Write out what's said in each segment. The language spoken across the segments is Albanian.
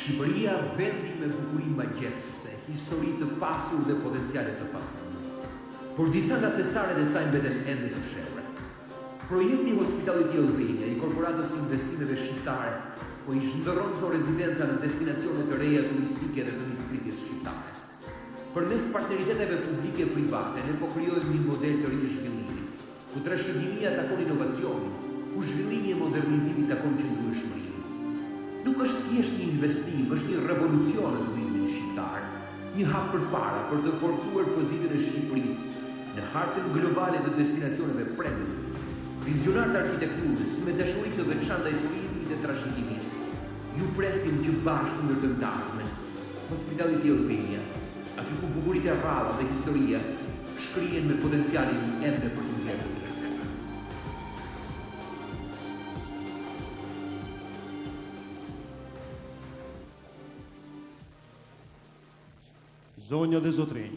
Shqipëria vendi me bukurim magjepsëse, histori të pasur dhe potenciale të pakëndë. Por disa nga thesaret e saj mbeten ende të shehura. Projekti Hospitality Albania i korporatës investimeve shqiptare po i zhndërron këto rezidenca në destinacione të reja turistike dhe të mikpritjes shqiptare. Përmes partneriteteve publike-private ne po krijojmë një model të ri të zhvillimit, ku trashëgimia takon inovacionin, ku zhvillimi e modernizimit takon qëndrueshmërinë. Nuk është thjesht një investim, është një revolucion në turizmin shqiptar, një hap përpara për të forcuar pozitën e Shqipërisë në hartën globale të destinacioneve premium. Vizionar të arkitekturës me dashuri të veçantë e turizmit dhe trashëgimisë, ju presim që bashkë në të ndarmen. Hospitality Albania, aty ku bukurit e rralla dhe historia shkrihen me potencialin ende për të nxjerrë universet. Zonja dhe zotrinj,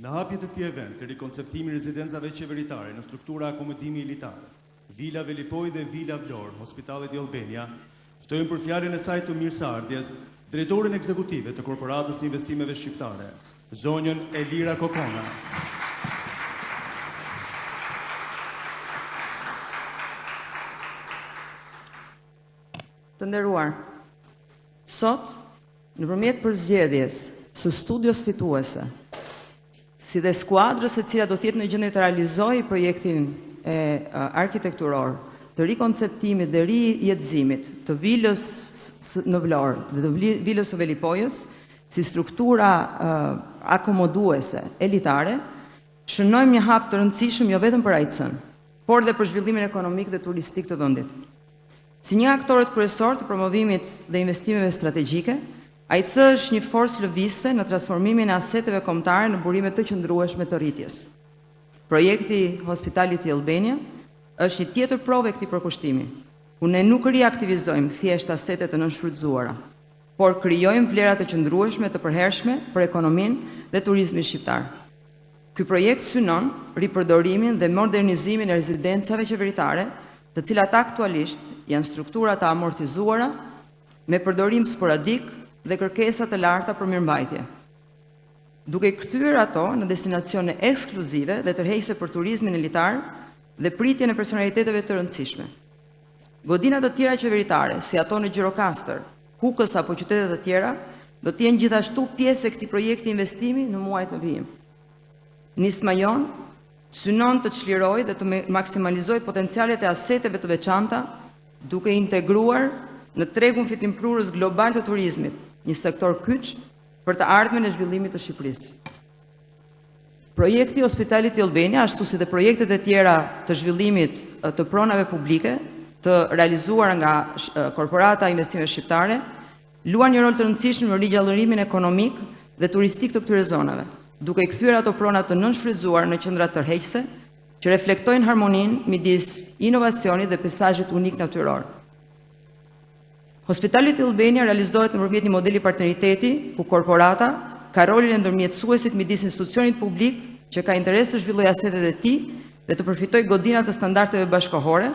në hapje të këtij event të rikonceptimi rezidencave qeveritare në struktura akomodimi elitare, Vila Velipoj dhe Vila Vlor, Hospitality Albania, ftojmë për fjalën e saj të mirëseardhjes drejtoren ekzekutive të Korporatës Investimeve Shqiptare, zonjën Elira Kokona. Të nderuar, sot, nëpërmjet përzgjedhjes së studios fituese, si dhe skuadrës e cila do t'jetë në gjendje të realizojë projektin e arkitekturor, të rikonceptimit dhe rijetëzimit të vilës në Vlorë dhe të vilës së Velipojës, si struktura akomoduese elitare, shënojmë një hap të rëndësishëm jo vetëm për AIC-n, por dhe për zhvillimin ekonomik dhe turistik të vendit. Si një aktorët kryesor të promovimit dhe investimeve strategjike, AIC është një forcë lëvizëse në transformimin e aseteve kombëtare në burime të qëndrueshme të rritjes. Projekti Hospitality Albania është një tjetër provë e këtij përkushtimi, ku ne nuk riaktivizojmë thjesht asetet të nënshfrytzuara, por krijojmë vlera të qëndrueshme të përhershme për ekonominë dhe turizmin shqiptar. Ky projekt synon ripërdorimin dhe modernizimin e rezidencave qeveritare, të cilat aktualisht janë struktura të amortizuara me përdorim sporadik dhe kërkesa të larta për mirëmbajtje, duke kthyer ato në destinacione ekskluzive dhe tërheqëse për turizmin elitar dhe pritjen e personaliteteve të rëndësishme. Godinat të tjera qeveritare, si ato në Gjirokastër, Kukës apo qytete të tjera, do të jenë gjithashtu pjesë e këtij projekti investimi në muajt në vijim. Nisma jon synon të çlirojë dhe të maksimalizojë potencialet e aseteve të veçanta, duke integruar në tregun fitimprurës global të turizmit, një sektor kyç për të ardhmen e zhvillimit të Shqipërisë. Projekti Hospitality Albania, ashtu si dhe projektet e tjera të zhvillimit të pronave publike, të realizuar nga Korporata Investimeve Shqiptare, luan një rol të rëndësishëm në rigjallërimin ekonomik dhe turistik të këtyre zonave, duke kthyer ato prona të nënshfrytzuar në qendra tërheqëse, që reflektojnë harmoninë midis inovacionit dhe peizazhit unik natyror. Hospitality Albania realizohet nëpërmjet një modeli partneriteti, ku korporata ka rolin e ndërmjetësuesit midis institucionit publik që ka interes të zhvillojë asetet e tij dhe të përfitojë godinat e standardeve bashkëkohore,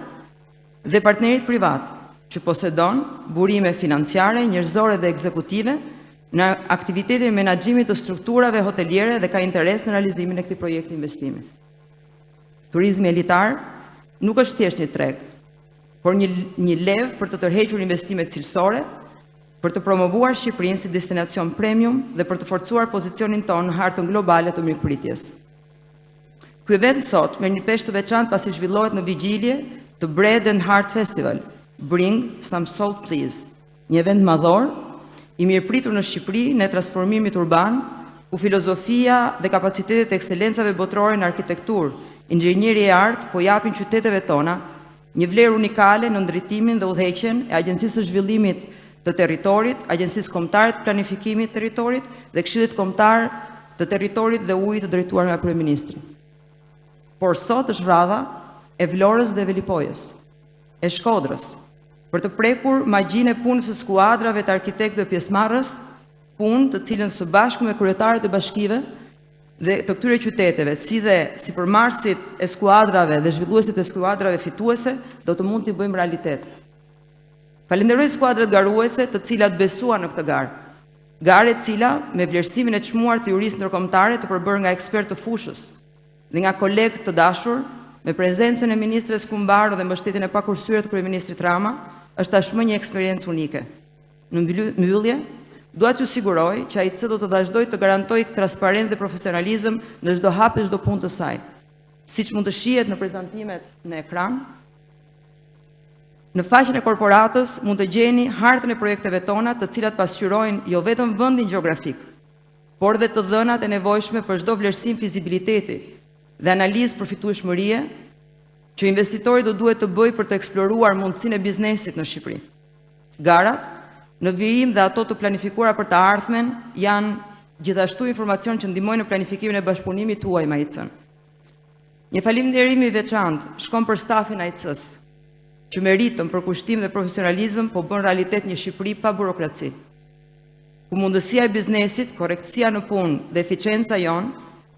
dhe partnerit privat që posedon burime financiare, njerëzore dhe ekzekutive në aktivitetin e menaxhimit të strukturave hoteliere dhe ka interes në realizimin e këtij projekti investimi. Turizmi elitar nuk është thjesht një treg, por një levë për të tërhequr investimet cilësore, për të promovuar Shqipërinë si destinacion premium dhe për të forcuar pozicionin tonë në hartën globale të mirëpritjes. Ky event sot merr një peshë të veçantë pasi zhvillohet në vigjilje të Bread and Heart Festival, Bring Some Salt Please, një event madhor i mirëpritur në Shqipëri në transformimit urban, ku filozofia dhe kapacitetet e ekselencave botërore në arkitekturë, inxhinieri e artë po japin qyteteve tona një vlerë unikale në ndërtimin dhe udhëheqjen e Agjencisë së Zhvillimit të Territorit, Agjencisë Kombëtare të Planifikimit të Territorit dhe Këshillit Kombëtar të Territorit dhe Ujit të drejtuar nga Kryeministri. Por sot është radha e Vlorës dhe Velipojës, e Shkodrës, për të prekur magjinë e punës së skuadrave të arkitektëve pjesëmarrës, punë të cilën së bashku me kryetarët e bashkive dhe të këtyre qyteteve, si dhe si përmarrësit e skuadrave dhe zhvilluesit e skuadrave fituese, do të mund t'i bëjmë realitet. Falenderoj skuadrët garuese të cilat besuan në këtë garë. Garë e cila, me vlerësimin e çmuar të jurisë ndërkombëtare të përbërë nga ekspertë të fushës dhe nga kolegë të dashur, me prezencën e ministres Kumbaro dhe mbështetjen e pakursyre të kryeministrit Rama, është tashmë një eksperiencë unike. Në mbyllje, dua t'ju siguroj që AIC do të vazhdojë të garantojë transparencë dhe profesionalizëm në çdo hap e çdo punë të saj. Siç mund të shihet në prezantimet në ekran, në faqen e korporatës mund të gjeni hartën e projekteve tona, të cilat pasqyrojnë jo vetëm vendin gjeografik, por dhe të dhënat e nevojshme për çdo vlerësim fizibiliteti dhe analizë përfitueshmërie që investitori do duhet të bëjë për të eksploruar mundësinë e biznesit në Shqipëri. Garat, në virim dhe ato të planifikuara për të ardhmen, janë gjithashtu informacion që ndihmojnë në planifikimin e bashkëpunimit tuaj me AIC-n. Një falënderim i veçantë shkon për stafin e AIC-s, që meritën për kushtim dhe profesionalizëm po bën realitet një Shqipëri pa burokraci, ku mundësia e biznesit, korrektësia në punë dhe eficienca jonë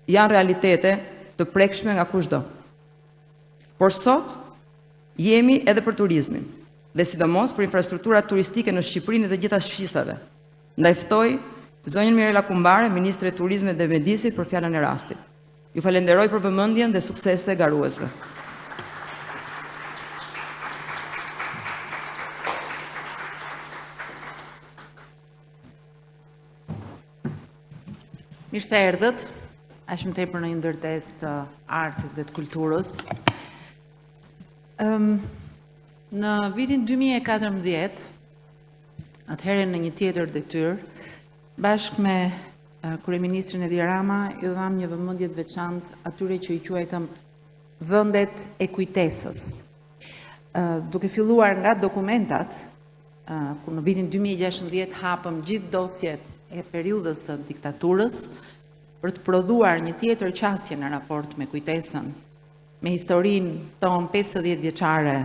janë realitete të prekshme nga kushdo. Por sot jemi edhe për turizmin dhe sidomos për infrastrukturat turistike në Shqipërinë dhe të gjitha shqisave. Ndaj ftoj zonjën Mirela Kumbare, Ministre e Turizmit dhe Mjedisit, për fjalën e rastit. Ju falenderoj për vëmendjen dhe suksese garuesve. Mirë se erdhët, aq më tepër në një ndërtesë të artit dhe të kulturës. Në vitin 2014, atëherë në një tjetër detyrë, bashkë me kryeministrin Edi Rama, ju dham një vëmendje të veçantë atyre që i quajtëm vendet e kujtesës. Duke filluar nga dokumentat, ku në vitin 2016 hapëm gjithë dosjet e periudhës së diktaturës për të prodhuar një tjetër qasje në raport me kujtesën, me historinë tonë 50 vjeçare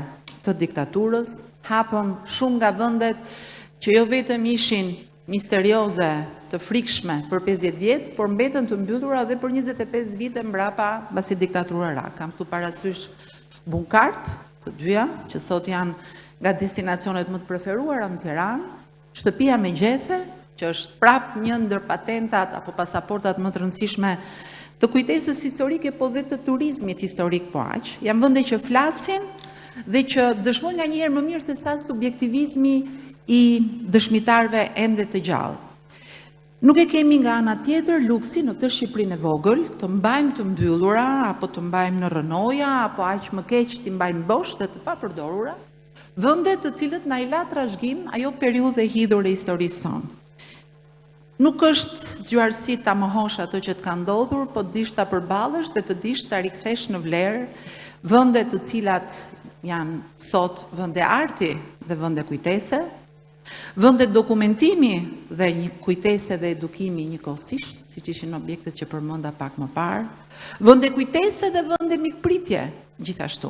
të diktaturës, hapëm shumë nga vendet që jo vetëm ishin misterioze të frikshme për 50 vjet, por mbetën të mbyllura dhe për 25 vite mbrapa mbasi diktatura ra. Kam këtu parasysh Bunkart, të dyja, që sot janë nga destinacionet më të preferuara në Tiranë, shtëpia me gjethe, që është prap një ndër patentat apo pasaportat më të rëndësishme të kujtesës historike, po dhe të turizmit historik po aq. Janë vende që flasin dhe që dëshmojnë nga njëherë më mirë se sa subjektivizmi i dëshmitarve ende të gjallë. Nuk e kemi nga ana tjetër luksi në të Shqipërinë e vogël të mbajmë të mbyllura apo të mbajmë në rënoja apo aq më keq të mbajmë bosh dhe të papërdorura vende të cilët na i la trashëgim ajo periudhë e hidhur e historisë sonë. Nuk është zgjuarsi ta mohosh ato që të ka ndodhur, po të dish ta përballesh dhe të dish ta rikthesh në vlerë vende të cilat janë sot vende arti dhe vende kujtese, vende dokumentimi dhe një kujtese dhe edukimi njëkohësisht, siç ishin objektet që përmenda pak më parë, vende kujtese dhe vende mikpritje gjithashtu.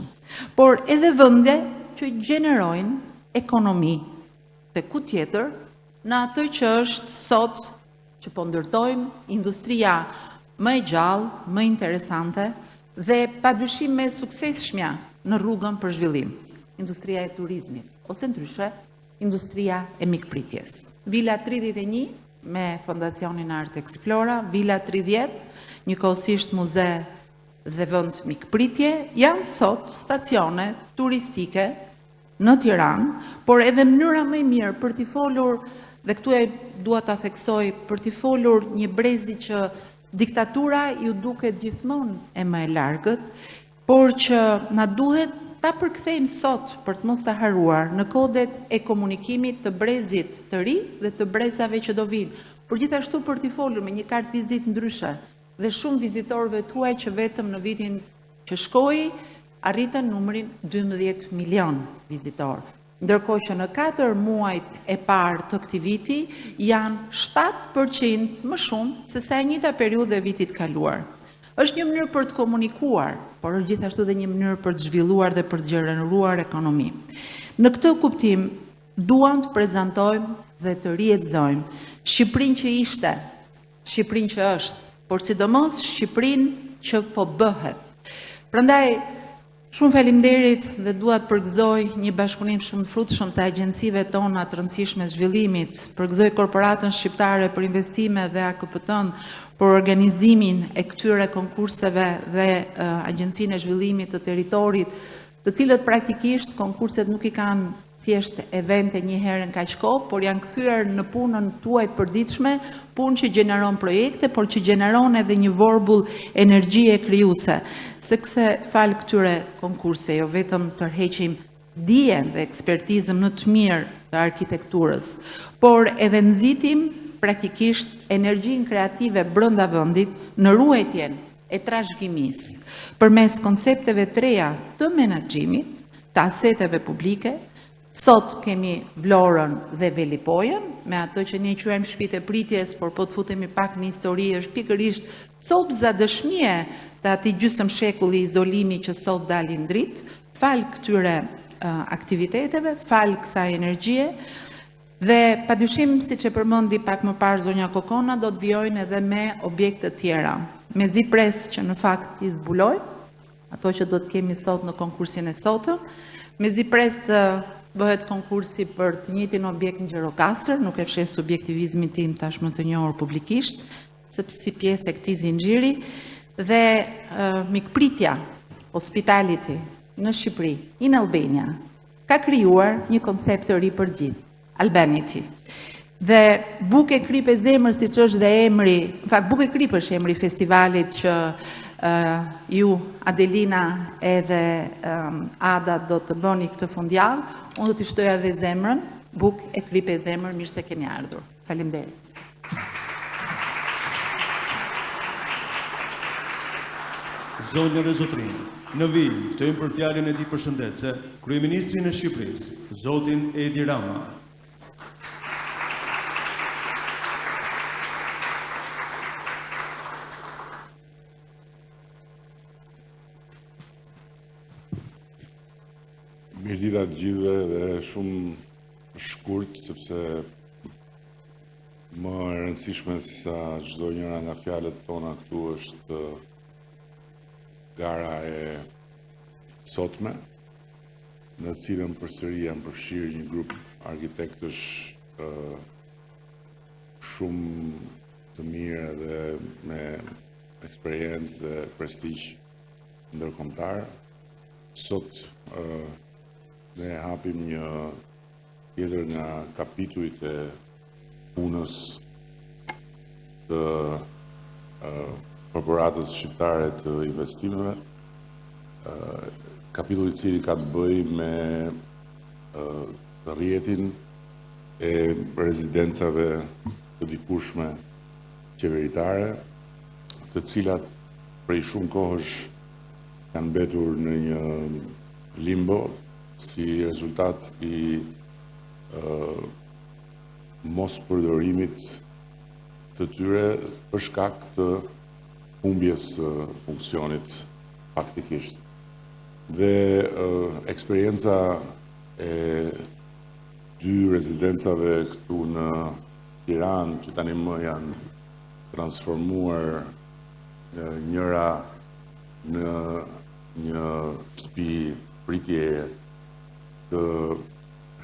Por edhe vende që gjenerojnë ekonomi dhe ku tjetër në atë që është sot që po ndërtojmë industria më e gjallë, më interesante dhe padyshim me suksesshmja në rrugën për zhvillim. Industria e turizmit, ose ndryshe, industria e mikpritjes. Vila 31 me Fondacionin Art Explora, Vila 30, njëkohësisht muze dhe vend mikpritje, janë sot stacione turistike në Tiranë, por edhe mënyra më e mirë për t'i folur, dhe këtu e dua ta theksoj, për t'i folur një brezi që diktatura ju duket gjithmonë e më e largët, por që na duhet ta përkthejmë sot për të mos ta haruar në kodet e komunikimit të brezit të ri dhe të brezave që do vinë, por gjithashtu për t'i folur me një kartë vizit ndryshe dhe shumë vizitorëve tuaj që vetëm në vitin që shkoi arritën numrin 12 milion vizitorë. Ndërkohë që në 4 muajt e parë të këtij viti janë 7% më shumë se sa e njëjta periudhë e vitit kaluar. Është një mënyrë për të komunikuar, por është gjithashtu dhe një mënyrë për të zhvilluar dhe për të gjeneruar ekonomi. Në këtë kuptim, duam të prezantojmë dhe të rihetësojmë Shqipërinë që ishte, Shqipërinë që është, por sidomos Shqipërinë që po bëhet. Prandaj, Shumë faleminderit dhe dua të përgëzoj një bashkëpunim shumë të frutshëm të agjencive tona të rëndësishme zhvillimit, përgëzoj Korporatën Shqiptare për Investime dhe AKPT-n për organizimin e këtyre konkurseve dhe Agjencinë e Zhvillimit të Territorit, të cilët praktikisht konkurset nuk i kanë thjesht evente një herë në kaq kohë, por janë kthyer në punën tuaj të përditshme, punë që gjeneron projekte, por që gjeneron edhe një vorbull energjie krijuese. Sepse fal këtyre konkurse jo vetëm tërheqim dijen dhe ekspertizën në të mirë të arkitekturës, por edhe nxitim praktikisht energjinë kreative brenda vendit në ruajtjen e trashëgimisë përmes koncepteve të reja të menaxhimit, të aseteve publike. Sot kemi Vlorën dhe Velipojën, me ato që ne quajmë shtëpitë e pritjes, por po të futemi pak në histori, është pikërisht copza dëshmie të atij gjysmë shekulli izolimi që sot dalin dritë, fal këtyre aktiviteteve, fal kësaj energjie. Dhe padyshim, siç e përmendi pak më parë zonja Kokona, do të vijojnë edhe me objekte të tjera. Mezi pres që në fakt i zbuloj ato që do të kemi sot në konkursin e sotëm, mezi pres të bëhet konkursi për të njëjtin objekt në Gjirokastër, nuk e fshes subjektivizmin tim tashmë të njohur publikisht, sepse si pjesë e këtij zinxhiri dhe mikpritja hospitality në Shqipëri, in Albania, ka krijuar një koncept të ri për gjithë, Albanity. Dhe Bukë e Krip e Zemër, siç është dhe emri, në fakt Bukë e Krip është emri i festivalit që ju, Adelina edhe Ada do të bëni këtë fundjavë, unë do t'i shtoja dhe zemrën, Bukë e Krip e Zemër, mirë se keni ardhur. Faleminderit. Zonja dhe zotrinë, në vijim, ftojmë për fjalën e tij përshëndetse Kryeministrin e Shqipërisë, zotin Edi Rama. Mirëdita të gjithëve dhe shumë shkurt, sepse më e rëndësishme se sa çdo njëra nga fjalët tona këtu është gara e sotme, në cilën përsëri janë përfshirë një grup arkitektësh shumë të mirë dhe me eksperiencë dhe prestigj ndërkombëtar. Sot ne hapim një tjetër nga kapitujt e punës të Korporatës Shqiptare të Investimeve, kapitulli i cili ka të bëjë me rrjetin e rezidencave të dikurshme qeveritare, të cilat prej shumë kohësh kanë mbetur në një limbo si rezultat i mos përdorimit të tyre për shkak të humbjes funksionit faktikisht. Dhe eksperienca e dy rezidencave këtu në Tiranë, që tani më janë transformuar njëra në një shtëpi pritjeje të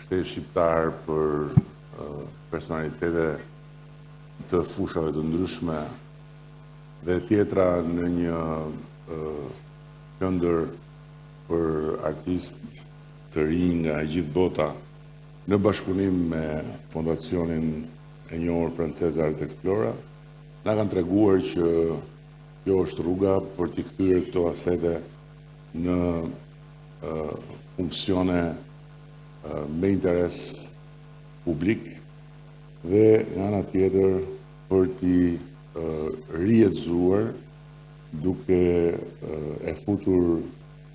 shtetit shqiptar për personalitete të fushave të ndryshme dhe tjetra në një qendër për artistë të rinj nga gjithë bota në bashkëpunim me fondacionin e njohur francez Art Explora, na kanë treguar që kjo është rruga për t'i kthyer këto asete në funksione me interes publik dhe nga ana tjetër për t'i rihetëzuar duke e futur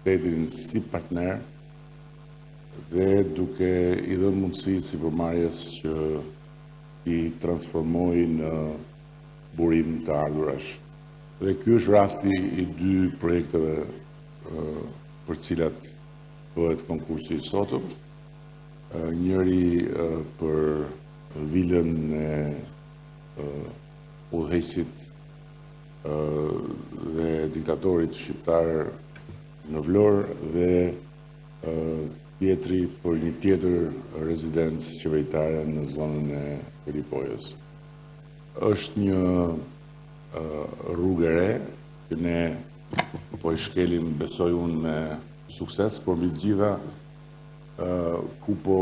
shtetin si partner dhe duke i dhënë mundësi sipërmarrjes që i transformojë në burim të ardhurash. Dhe ky është rasti i dy projekteve për cilat bëhet konkursi i sotëm. Njëri për vilën e udhëheqësit dhe diktatorit shqiptar në Vlorë dhe tjetri për një tjetër rezidencë qeveritare në zonën e Velipojës. Është një rrugë e re që ne po i shkelim, besoj unë, me sukses, por mbi të gjitha ku po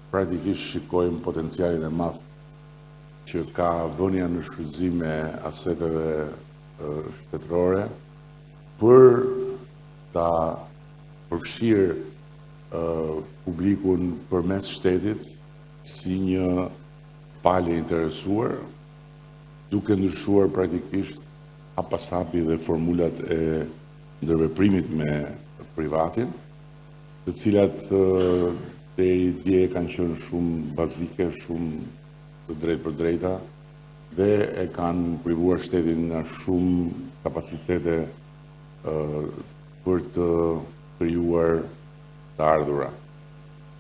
praktikisht shikojmë potencialin e madh që ka vënia në shfrytëzim e aseteve shtetërore për ta përfshirë publikun përmes shtetit si një palë e interesuar, duke ndryshuar praktikisht hapasapi dhe formulat e ndërveprimit me privatin, të cilat deri dje kanë qenë shumë bazike, shumë të drejtë për drejta, dhe e kanë privuar shtetin nga shumë kapacitete për të krijuar të ardhura.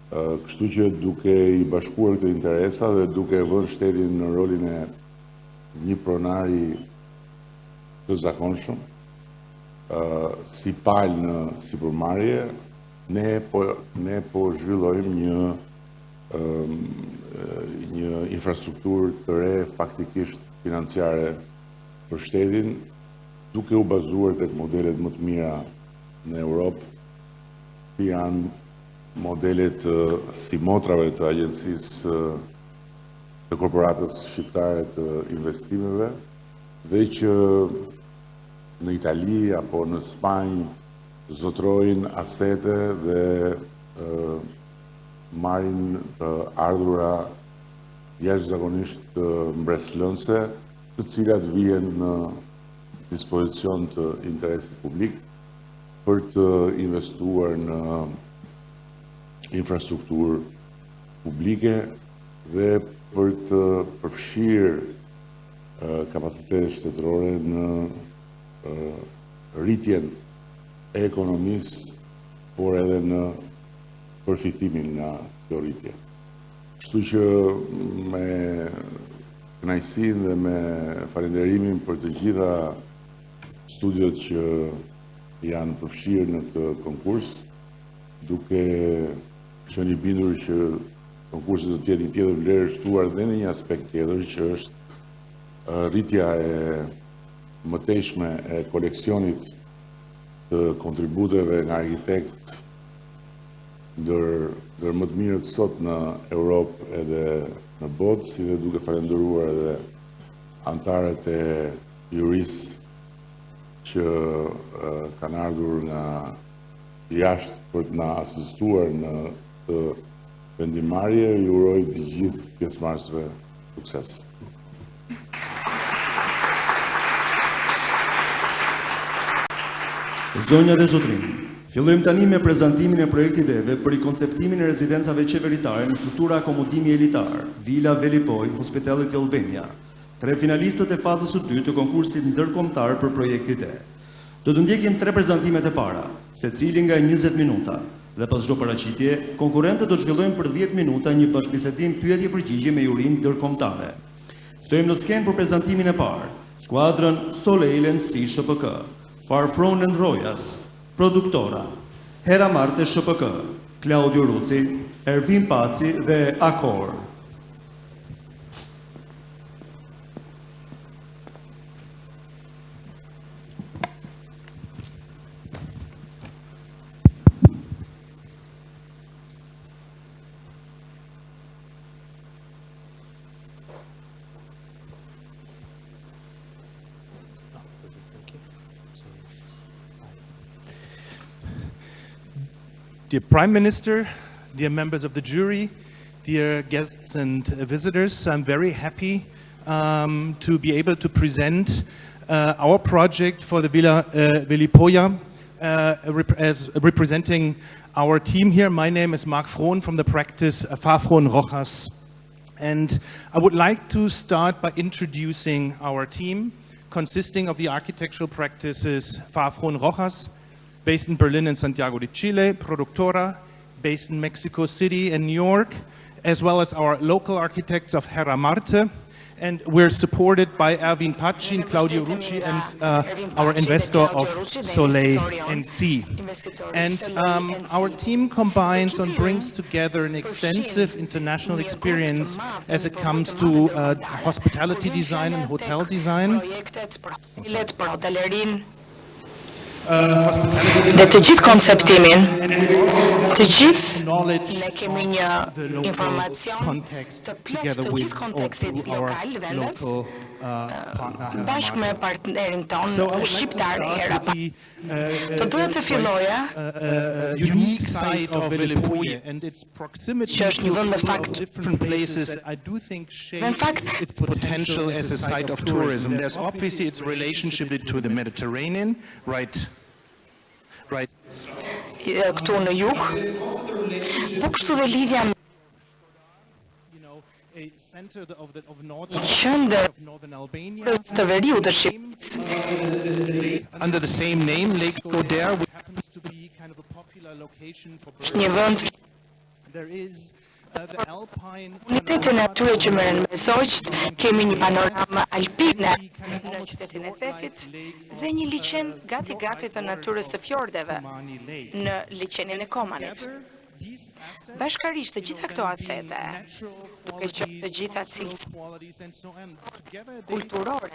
Kështu që duke i bashkuar këto interesa dhe duke vënë shtetin në rolin e një pronari të zakonshëm, si palë në sipërmarrje, ne po zhvillojmë një infrastrukturë të re faktikisht financiare për shtetin, duke u bazuar tek modelet më të mira në Europë, që janë modelet si motrave të agjencisë të korporatës shqiptare të investimeve, dhe që në Itali apo në Spanjë zotrojnë asete dhe marrin të ardhura jashtëzakonisht mbretëslënse, të cilat vijnë në dispozicion të interesit publik për të investuar në infrastrukturë publike dhe për të përfshirë kapacitetet shtetërore në rritjen e ekonomisë, por edhe në përfitimin nga kjo rritje. Kështu që me kënaqësinë dhe me falënderimin për të gjitha studiot që janë përfshirë në këtë konkurs, duke qenë i bindur që konkursi do të jetë një tjetër vlerë shtuar dhe në një aspekt tjetër, që është rritja e mëtejshme e koleksionit të kontributeve nga arkitekt ndër më të mirët sot në Europë edhe në botë, si dhe duke falendëruar edhe antarët e jurisë që kanë ardhur nga jashtë për të na asistuar në të vendimarrje. Ju uroj të gjithë pjesëmarrësve sukses. Zonja dhe zotrin, fillojmë tani me prezantimin e projektit ideve për i konceptimin e rezidencave qeveritare në struktura akomodimi elitar, Villa Velipoj, Hospitalet e Albania. 3 finalistët e fazës së 2 të konkursit ndërkombëtar për projektin ide. Do të ndjekim 3 prezantimet e para, secili nga 20 minuta, dhe pas çdo paraqitje, konkurrentët do të zhvillojnë për 10 minuta një bashkëbisedim pyetje-përgjigje me jurinë ndërkombëtare. Ftojmë në skenë për prezantimin e parë, skuadrën Soleil Sea SHPK, Farfron and Royas, Produktora, Hera Marte SHPK, Claudio Ruci, Ervin Paci dhe Akor. Dear Prime Minister, dear members of the jury, dear guests and visitors, I'm very happy to be able to present our project for the Villa Velipoja as representing our team here. My name is Marc Frohn from the practice Farfron Rojas. And I would like to start by introducing our team, consisting of the architectural practices Farfron Rojas, based in Berlin and Santiago de Chile, Productora, based in Mexico City and New York, as well as our local architects of Hera Marte, and we're supported by Erwin Pacin, Claudio Rucci, and our investor of Soleil NC. And our team combines and brings together an extensive international experience as it comes to hospitality design and hotel design. Dhe të gjithë konceptimin, të gjithë ne kemi një informacion të plot të gjithë kontekstit lokal vendes, bashkë me partnerin ton shqiptar era pa. Të duhet të filloja Unique site of Velipoje and its proximity që është një vend me fakt different places, I do think shape its potential as a site of tourism. There's obviously its relationship to the Mediterranean, right? Këtu në jug, po kështu dhe lidhja me qendër të veriut të Shqipërisë. Under the same name, Lake Oder, which happens to be kind of a popular location for Është një vend there is the Alpine unitetin e atyre që merren me zogjt, kemi një panoramë alpine në qytetin e Thefit dhe një liçen gati të natyrës së fjordeve në liçenin e Komanit. Bashkarisht të gjitha këto asete, duke qenë të gjitha cilësitë kulturore,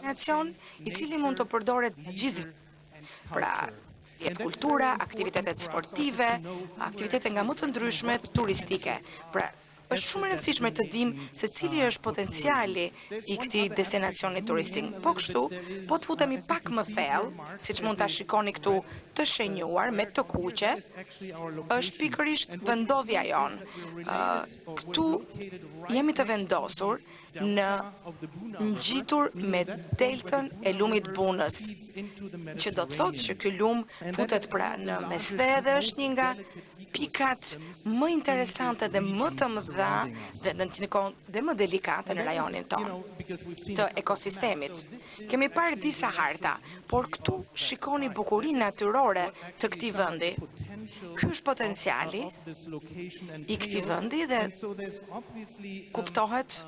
nacion i cili mund të përdoret gjithë, pra jetë kultura, aktivitetet sportive, aktivitete nga më të ndryshme turistike. Pra, është shumë e rëndësishme të dimë se cili është potenciali i këtij destinacioni turistik. Po kështu, po të futemi pak më thellë, siç mund ta shikoni këtu të shenjuar me të kuqe, është pikërisht vendodhja jonë. Këtu jemi të vendosur në ngjitur me deltën e lumit Bunës, që do të thotë që ky lum futet pra në mesdhe dhe është një nga pikat më interesante dhe më të mëdha dhe në të njëkohë dhe më delikate në rajonin tonë të ekosistemit. Kemi parë disa harta, por këtu shikoni bukurinë natyrore të këtij vendi. Ky është potenciali i këtij vendi dhe kuptohet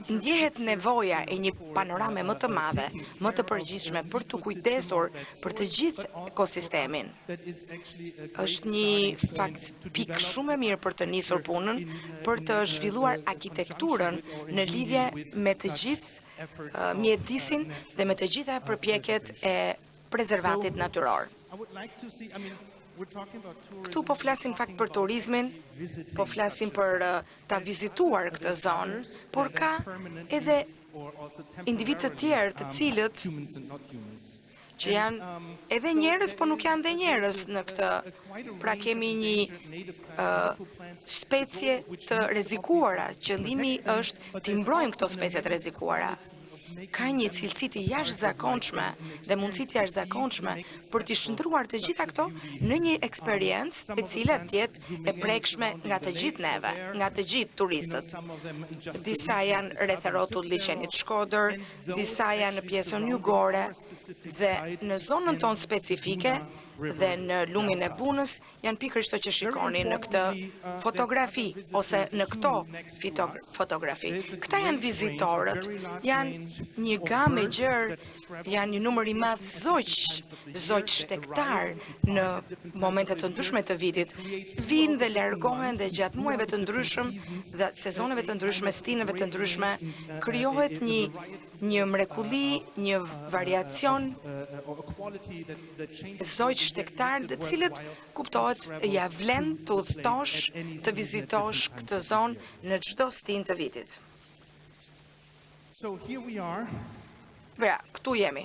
ndjehet nevoja e një panorame më të madhe, më të përgjithshme për të kujdesur për të gjithë ekosistemin. Është një fakt pikë shumë e mirë për të nisur punën, për të zhvilluar arkitekturën në lidhje me të gjithë mjedisin dhe me të gjitha përpjekjet e prezervatit natyror. Këtu po flasim fakt për turizmin, po flasim për ta vizituar këtë zonë, por ka edhe individ të tjerë të cilët që janë edhe njerëz, po nuk janë dhe njerëz në këtë. Pra kemi një specie të rrezikuara, qëllimi është t'i mbrojmë këto specie të rrezikuara. Ka një cilësi të jashtëzakonshme dhe mundësi të jashtëzakonshme për t'i shndruar të gjitha këto në një eksperiencë e cila të jetë e prekshme nga të gjithë neve, nga të gjithë turistët. Disa janë rreth rrotull liçenit Shkodër, disa janë në pjesën jugore dhe në zonën tonë specifike dhe në lumin e Bunës janë pikërisht ato që shikoni në këtë fotografi ose në këto fotografi. Këta janë vizitorët, janë një gamë e gjerë, janë një numër i madh zogj shtektar në momente të ndryshme të vitit. Vinë dhe largohen dhe gjatë muajve të ndryshëm dhe sezoneve të ndryshme, stineve të ndryshme, krijohet një mrekulli, një variacion zogj shtektar dhe cilët kuptohet ja vlen të udhëtosh, të vizitosh këtë zonë në çdo stinë të vitit. Pra, këtu jemi.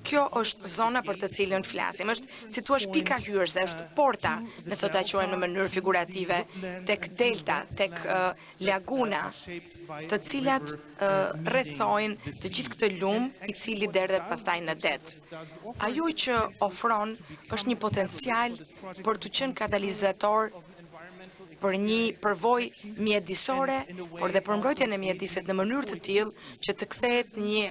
Kjo është zona për të cilën flasim, është si thua pika hyrëse, është porta, nëse ta quajmë në mënyrë figurative, tek delta, tek laguna, të cilat rrethojnë të gjithë këtë lum i cili derdhet pastaj në det. Ajo që ofron është një potencial për të qenë katalizator për një përvojë mjedisore, por dhe për mbrojtjen e mjedisit në mënyrë të tillë që të kthehet një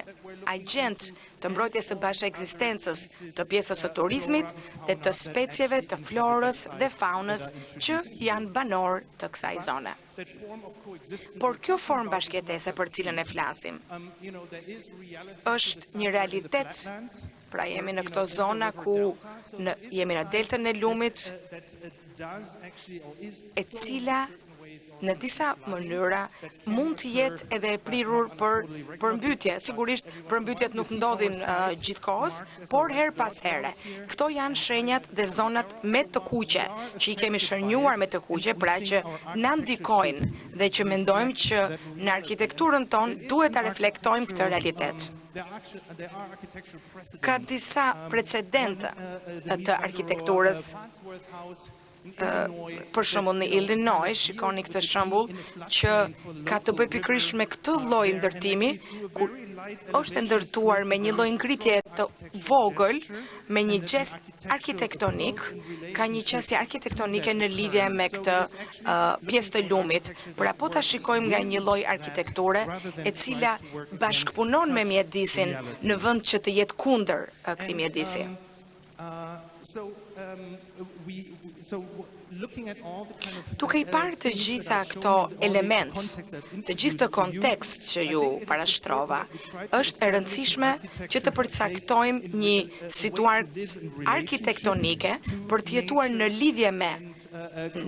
agent të mbrojtjes së bashkëekzistencës të pjesës së turizmit dhe të specieve të florës dhe faunës që janë banor të kësaj zone. Por kjo formë bashkëjetese për cilën e flasim është një realitet. Pra jemi në këto zona ku jemi në deltën e lumit, e cila në disa mënyra mund të jetë edhe e prirur për përmbytje. Sigurisht, përmbytjet nuk ndodhin gjithkohës, por her pas here. Këto janë shenjat dhe zonat me të kuqe, që i kemi shërnjuar me të kuqe, pra që na ndikojnë dhe që mendojmë që në arkitekturën tonë duhet ta reflektojmë këtë realitet. Ka disa precedente të arkitekturës. Për shembull në Illinois, shikoni këtë shembull që ka të bëjë pikërisht me këtë lloj ndërtimi, ku është ndërtuar me një lloj ngritje të vogël, me një gjest arkitektonik, ka një qasje arkitektonike në lidhje me këtë pjesë të lumit. Por apo ta shikojmë nga një lloj arkitekture e cila bashkëpunon me mjedisin në vend që të jetë kundër këtij mjedisi. Duke i parë të gjitha këto element, të gjithë të kontekst që ju parashtrova, është e rëndësishme që të përcaktojmë një situatë arkitektonike për të jetuar në lidhje me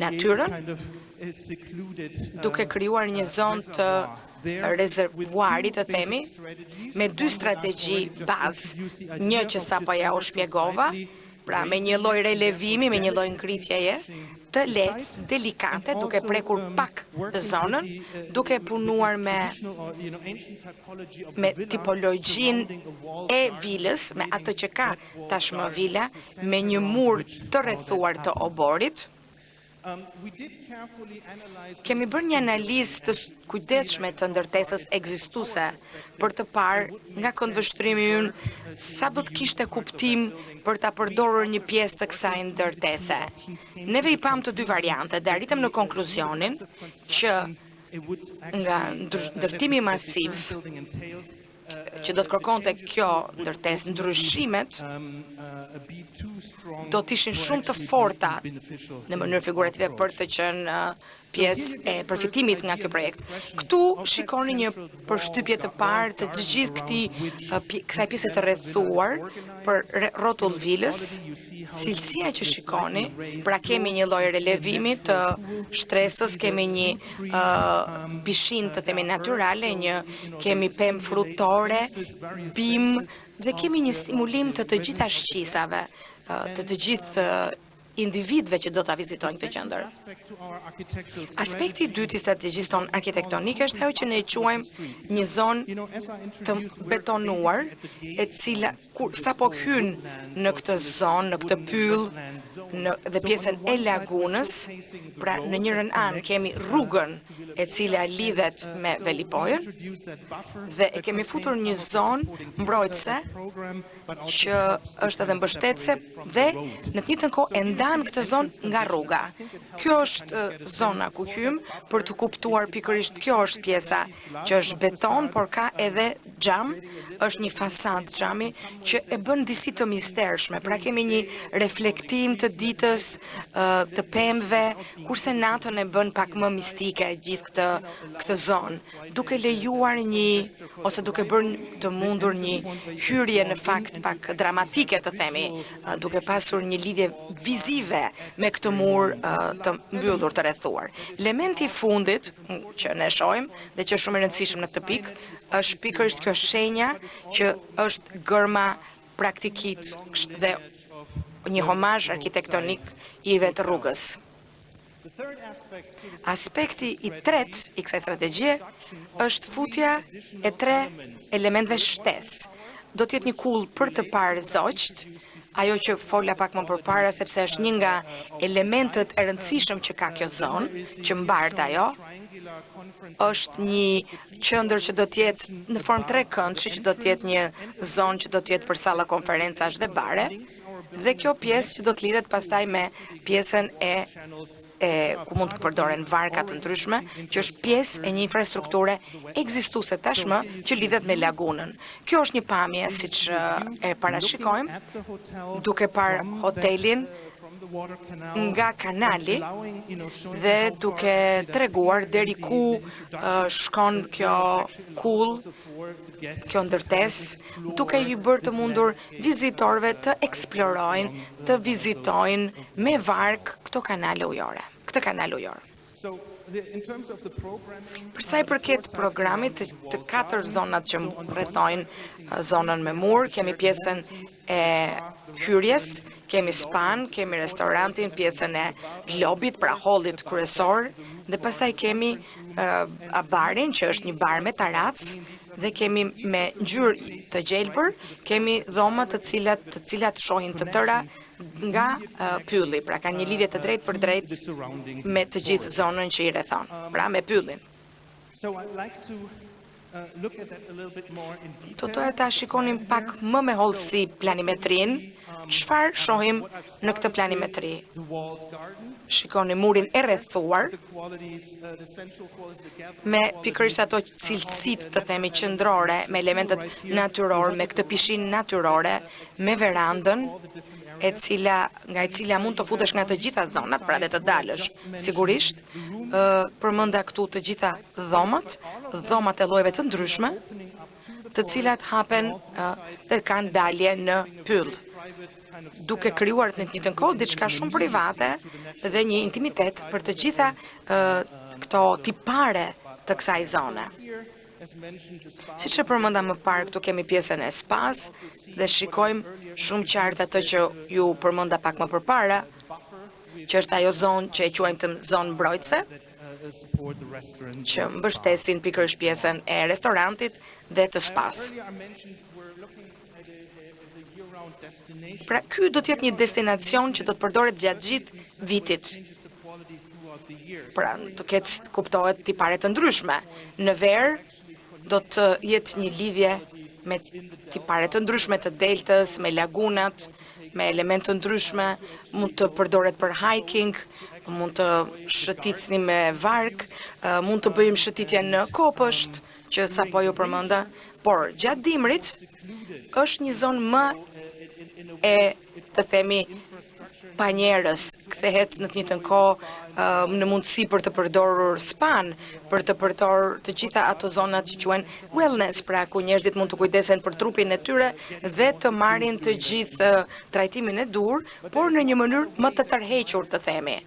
natyrën, duke krijuar një zonë të rezervuarit të themi, me dy strategji bazë, një që sapo ja u shpjegova, pra me një lloj relevimi, me një lloj ngritjeje, të lehtë, delikate, duke prekur pak zonën, duke punuar me tipologjinë e vilës, me atë që ka tashmë vila, me një mur të rrethuar të oborit. Kemi bërë një analizë të kujdesshme të ndërtesës ekzistuese për të parë nga këndvështrimi ynë sa do të kishte kuptim për ta përdorur një pjesë të kësaj ndërtese. Neve i pam të dy variante dhe arritëm në konkluzionin që nga ndërtimi masiv që do të kërkonte kjo ndërtesë, ndryshimet do të ishin shumë të forta në mënyrë figurative për të qenë pjesë e përfitimit nga ky projekt. Këtu shikoni një përshtypje të parë të gjithë kësaj pjese të rrethuar për rrotull vilës, cilësia që shikoni, pra kemi një lloj relevimi të shtresës, kemi një pishinë të themi natyrale, kemi pemë frutore, bimë dhe kemi një stimulim të gjitha shqisave, të gjithë individëve që do ta vizitojnë këtë qendër. Aspekti i dytë i strategjisë tonë arkitektonike është ajo që ne e quajmë një zonë të betonuar, e cila sapo hyn në këtë zonë, në këtë pyll, dhe pjesën e lagunës, pra në njërin anë kemi rrugën e cila lidhet me velipojën dhe e kemi futur një zonë mbrojtëse që është edhe mbështetëse dhe në të njëjtën kohë e ndan këtë zonë nga rruga. Kjo është zona ku hym për të kuptuar pikërisht kjo është pjesa që është beton, por ka edhe xham, është një fasadë xhami që e bën disi të mistershme. Pra kemi një reflektim të ditës, të pemëve, kurse natën e bën pak më mistike gjithë këtë zonë, duke lejuar ose duke bërë të mundur një hyrje në fakt pak dramatike të themi, duke pasur një lidhje vizive me këtë mur të mbyllur të rrethuar. Elementi i fundit që ne shohim dhe që është shumë e rëndësishëm në këtë pikë është pikërisht kjo shenja që është gërma praktikit dhe një homazh arkitektonik i vetë rrugës. Aspekti i tretë i kësaj strategjie është futja e 3 elementeve shtesë. Do të jetë një kull për të parë zogjt, ajo që fola pak më përpara sepse është një nga elementët e rëndësishëm që ka kjo zonë, që mbart ajo, është një qendër që do të jetë në formë trekëndshë, që do të jetë një zonë që do të jetë për salla konferencash dhe bare. Dhe kjo pjesë që do të lidhet pastaj me pjesën ku mund të përdoren varka të ndryshme, që është pjesë e një infrastrukture ekzistuese tashmë që lidhet me lagunën. Kjo është një pamje siç e parashikojmë, duke parë hotelin nga kanali dhe duke treguar deri ku shkon kjo kull, kjo ndërtesë, duke i bërë të mundur vizitorëve të eksplorojnë, të vizitojnë me vark këtë kanal ujor. Për sa i përket programit të 4 zonat që rrethojnë zonën me mur, kemi pjesën e hyrjes, kemi span, kemi restorantin, pjesën e lobit, pra hallit kryesor, dhe pastaj kemi barin, që është një bar me tarac, dhe kemi me ngjyrë të gjelbër, kemi dhoma të cilat shohin të tëra nga pylli, pra kanë një lidhje të drejtë për drejtë me të gjithë zonën që i rrethon, pra me pyllin. Do doja ta shikonim pak më me hollësi planimetrin, çfarë shohim në këtë planimetri. Shikoni murin e rrethuar, me pikërisht ato cilësitë të themi qendrore, me elementet natyror, me këtë pishinë natyrore, me verandën, nga e cila mund të futesh nga të gjitha zonat, pra dhe të dalësh. Sigurisht, përmenda këtu të gjitha dhomat e llojeve të ndryshme, të cilat hapen dhe kanë dalje në pyll, duke krijuar në të njëjtën kohë diçka shumë private dhe një intimitet për të gjitha këto tipare të kësaj zone. Siç e përmenda më parë, këtu kemi pjesën e spas dhe shikojmë shumë qartë atë që ju përmenda pak më përpara, që është ajo zonë që e quajmë të zonë mbrojtëse, që mbështesin pikërisht pjesën e restorantit dhe të spas. Pra, ky do të jetë një destinacion që do të përdoret gjatë gjithë vitit. Pra, të ketë kuptohet tipare të ndryshme. Në verë do të jetë një lidhje me tipare të ndryshme të deltës, me lagunat, me elemente të ndryshme, mund të përdoret për hiking, mund të shëtitni me vark, mund të bëjmë shëtitje në kopësht, që sapo ju përmenda, por gjatë dimrit është një zonë më të themi panjerës, kthehet në të njëjtën kohë në mundësi për të përdorur span, për të përdorur të gjitha ato zonat që quhen wellness, pra ku njerëzit mund të kujdesen për trupin e tyre dhe të marrin të gjithë trajtimin e dur, por në një mënyrë më të tërhequr, të themi.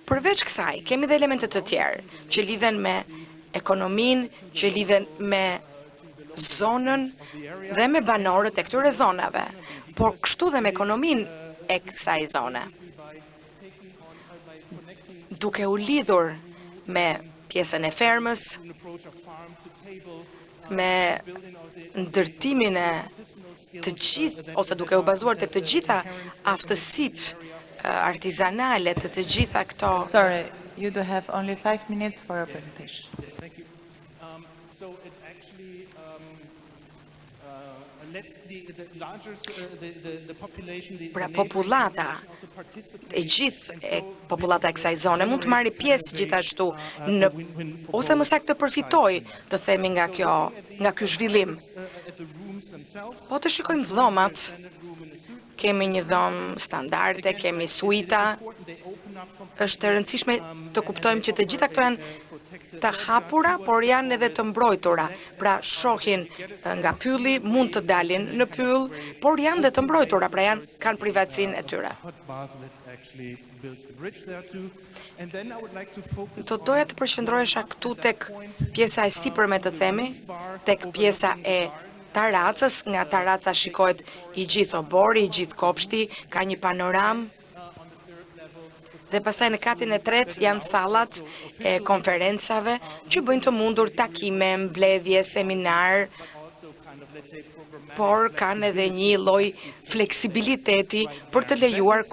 Përveç kësaj, kemi dhe elemente të tjerë që lidhen me ekonominë, që lidhen me zonën dhe me banorët e këtyre zonave, por kështu dhe me ekonominë e kësaj zone. Duke u lidhur me pjesën e fermës, me ndërtimin e të gjithë, ose duke u bazuar të gjitha aftësitë artizanale të gjitha këto. Sorry, you do have only 5 minutes for your presentation. Thank you. So it actually lets the larger the population, Pra populata e gjithë populata e kësaj zone mund të marrë pjesë gjithashtu në ose më saktë të përfitojë, të themi nga ky zhvillim. Po të shikojmë dhomat, kemi një dhomë standarde, kemi suita. Është e rëndësishme të kuptojmë që të gjitha këto janë të hapura, por janë edhe të mbrojtura. Pra shohin nga pylli, mund të dalin në pyll, por janë dhe të mbrojtura, pra kanë privatësinë e tyre. Do doja të përqendrohesha këtu tek pjesa e sipërme, të themi, tek pjesa e taracës. Nga taraca shikohet i gjithë obori, i gjithë kopshti, ka një panoram. Dhe pastaj në katin e tretë janë sallat e konferencave që bëjnë të mundur takime, mbledhje, seminar, por kanë edhe një lloj fleksibiliteti për të lejuar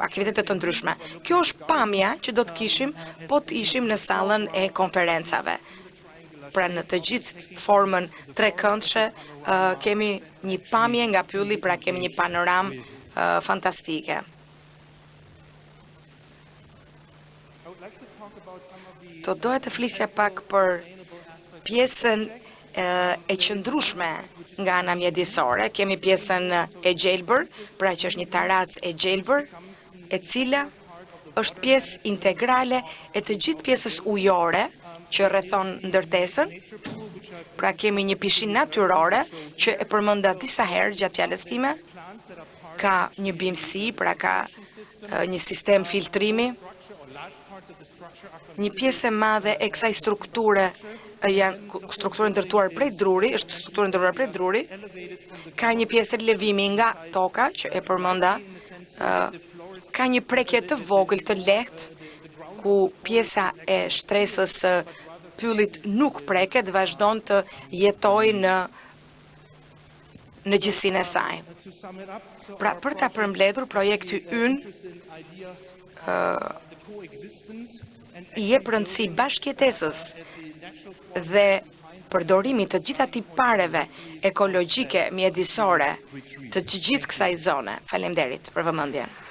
aktivitete të ndryshme. Kjo është pamja që do të kishim po të ishim në sallën e konferencave. Pra në të gjithë formën trekëndshe kemi një pamje nga pylli, pra kemi një panoramë fantastike. Do doja të flisja pak për pjesën e qëndrueshme nga ana mjedisore. Kemi pjesën e gjelbër, pra që është një tarac e gjelbër, e cila është pjesë integrale e të gjithë pjesës ujore që rrethon ndërtesën. Pra kemi një pishinë natyrore që e përmenda disa herë gjatë fjalës time. Ka një bimësi, pra ka një sistem filtrimi. Një pjesë e madhe e kësaj strukture janë strukturë ndërtuar prej druri, është strukturë ndërtuar prej druri. Ka një pjesë lëvimi nga toka që e përmenda. Ka një prekje të vogël të lehtë ku pjesa e shtresës së pyllit nuk preket, vazhdon të jetojë në gjithësinë e saj. Pra, për ta përmbledhur, projekti ynë i jep rëndësi bashkëjetesës dhe përdorimit të gjitha tipareve ekologjike mjedisore të gjithë kësaj zone. Faleminderit për vëmendjen.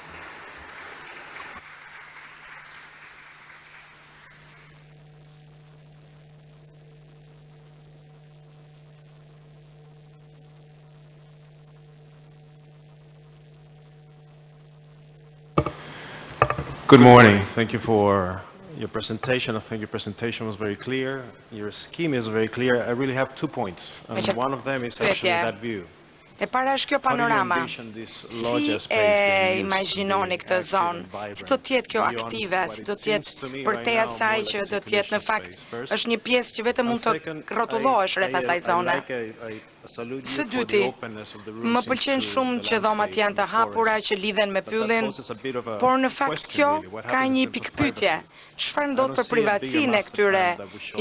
Good morning. Thank you for your presentation. I think your presentation was very clear. Your scheme is very clear. I really have 2 points. And one of them is actually that view. E para është kjo panorama. Si e imagjinoni këtë zonë? Si do të jetë kjo aktive? Si do të jetë përtej asaj që do të jetë në fakt është një pjesë që vetëm mund të rrotullohesh rreth asaj zone? Së dyti, më pëlqen shumë që dhomat janë të hapura, që lidhen me pyllin, por në fakt kjo ka një pikpyetje. Çfarë ndodh për privatësinë e këtyre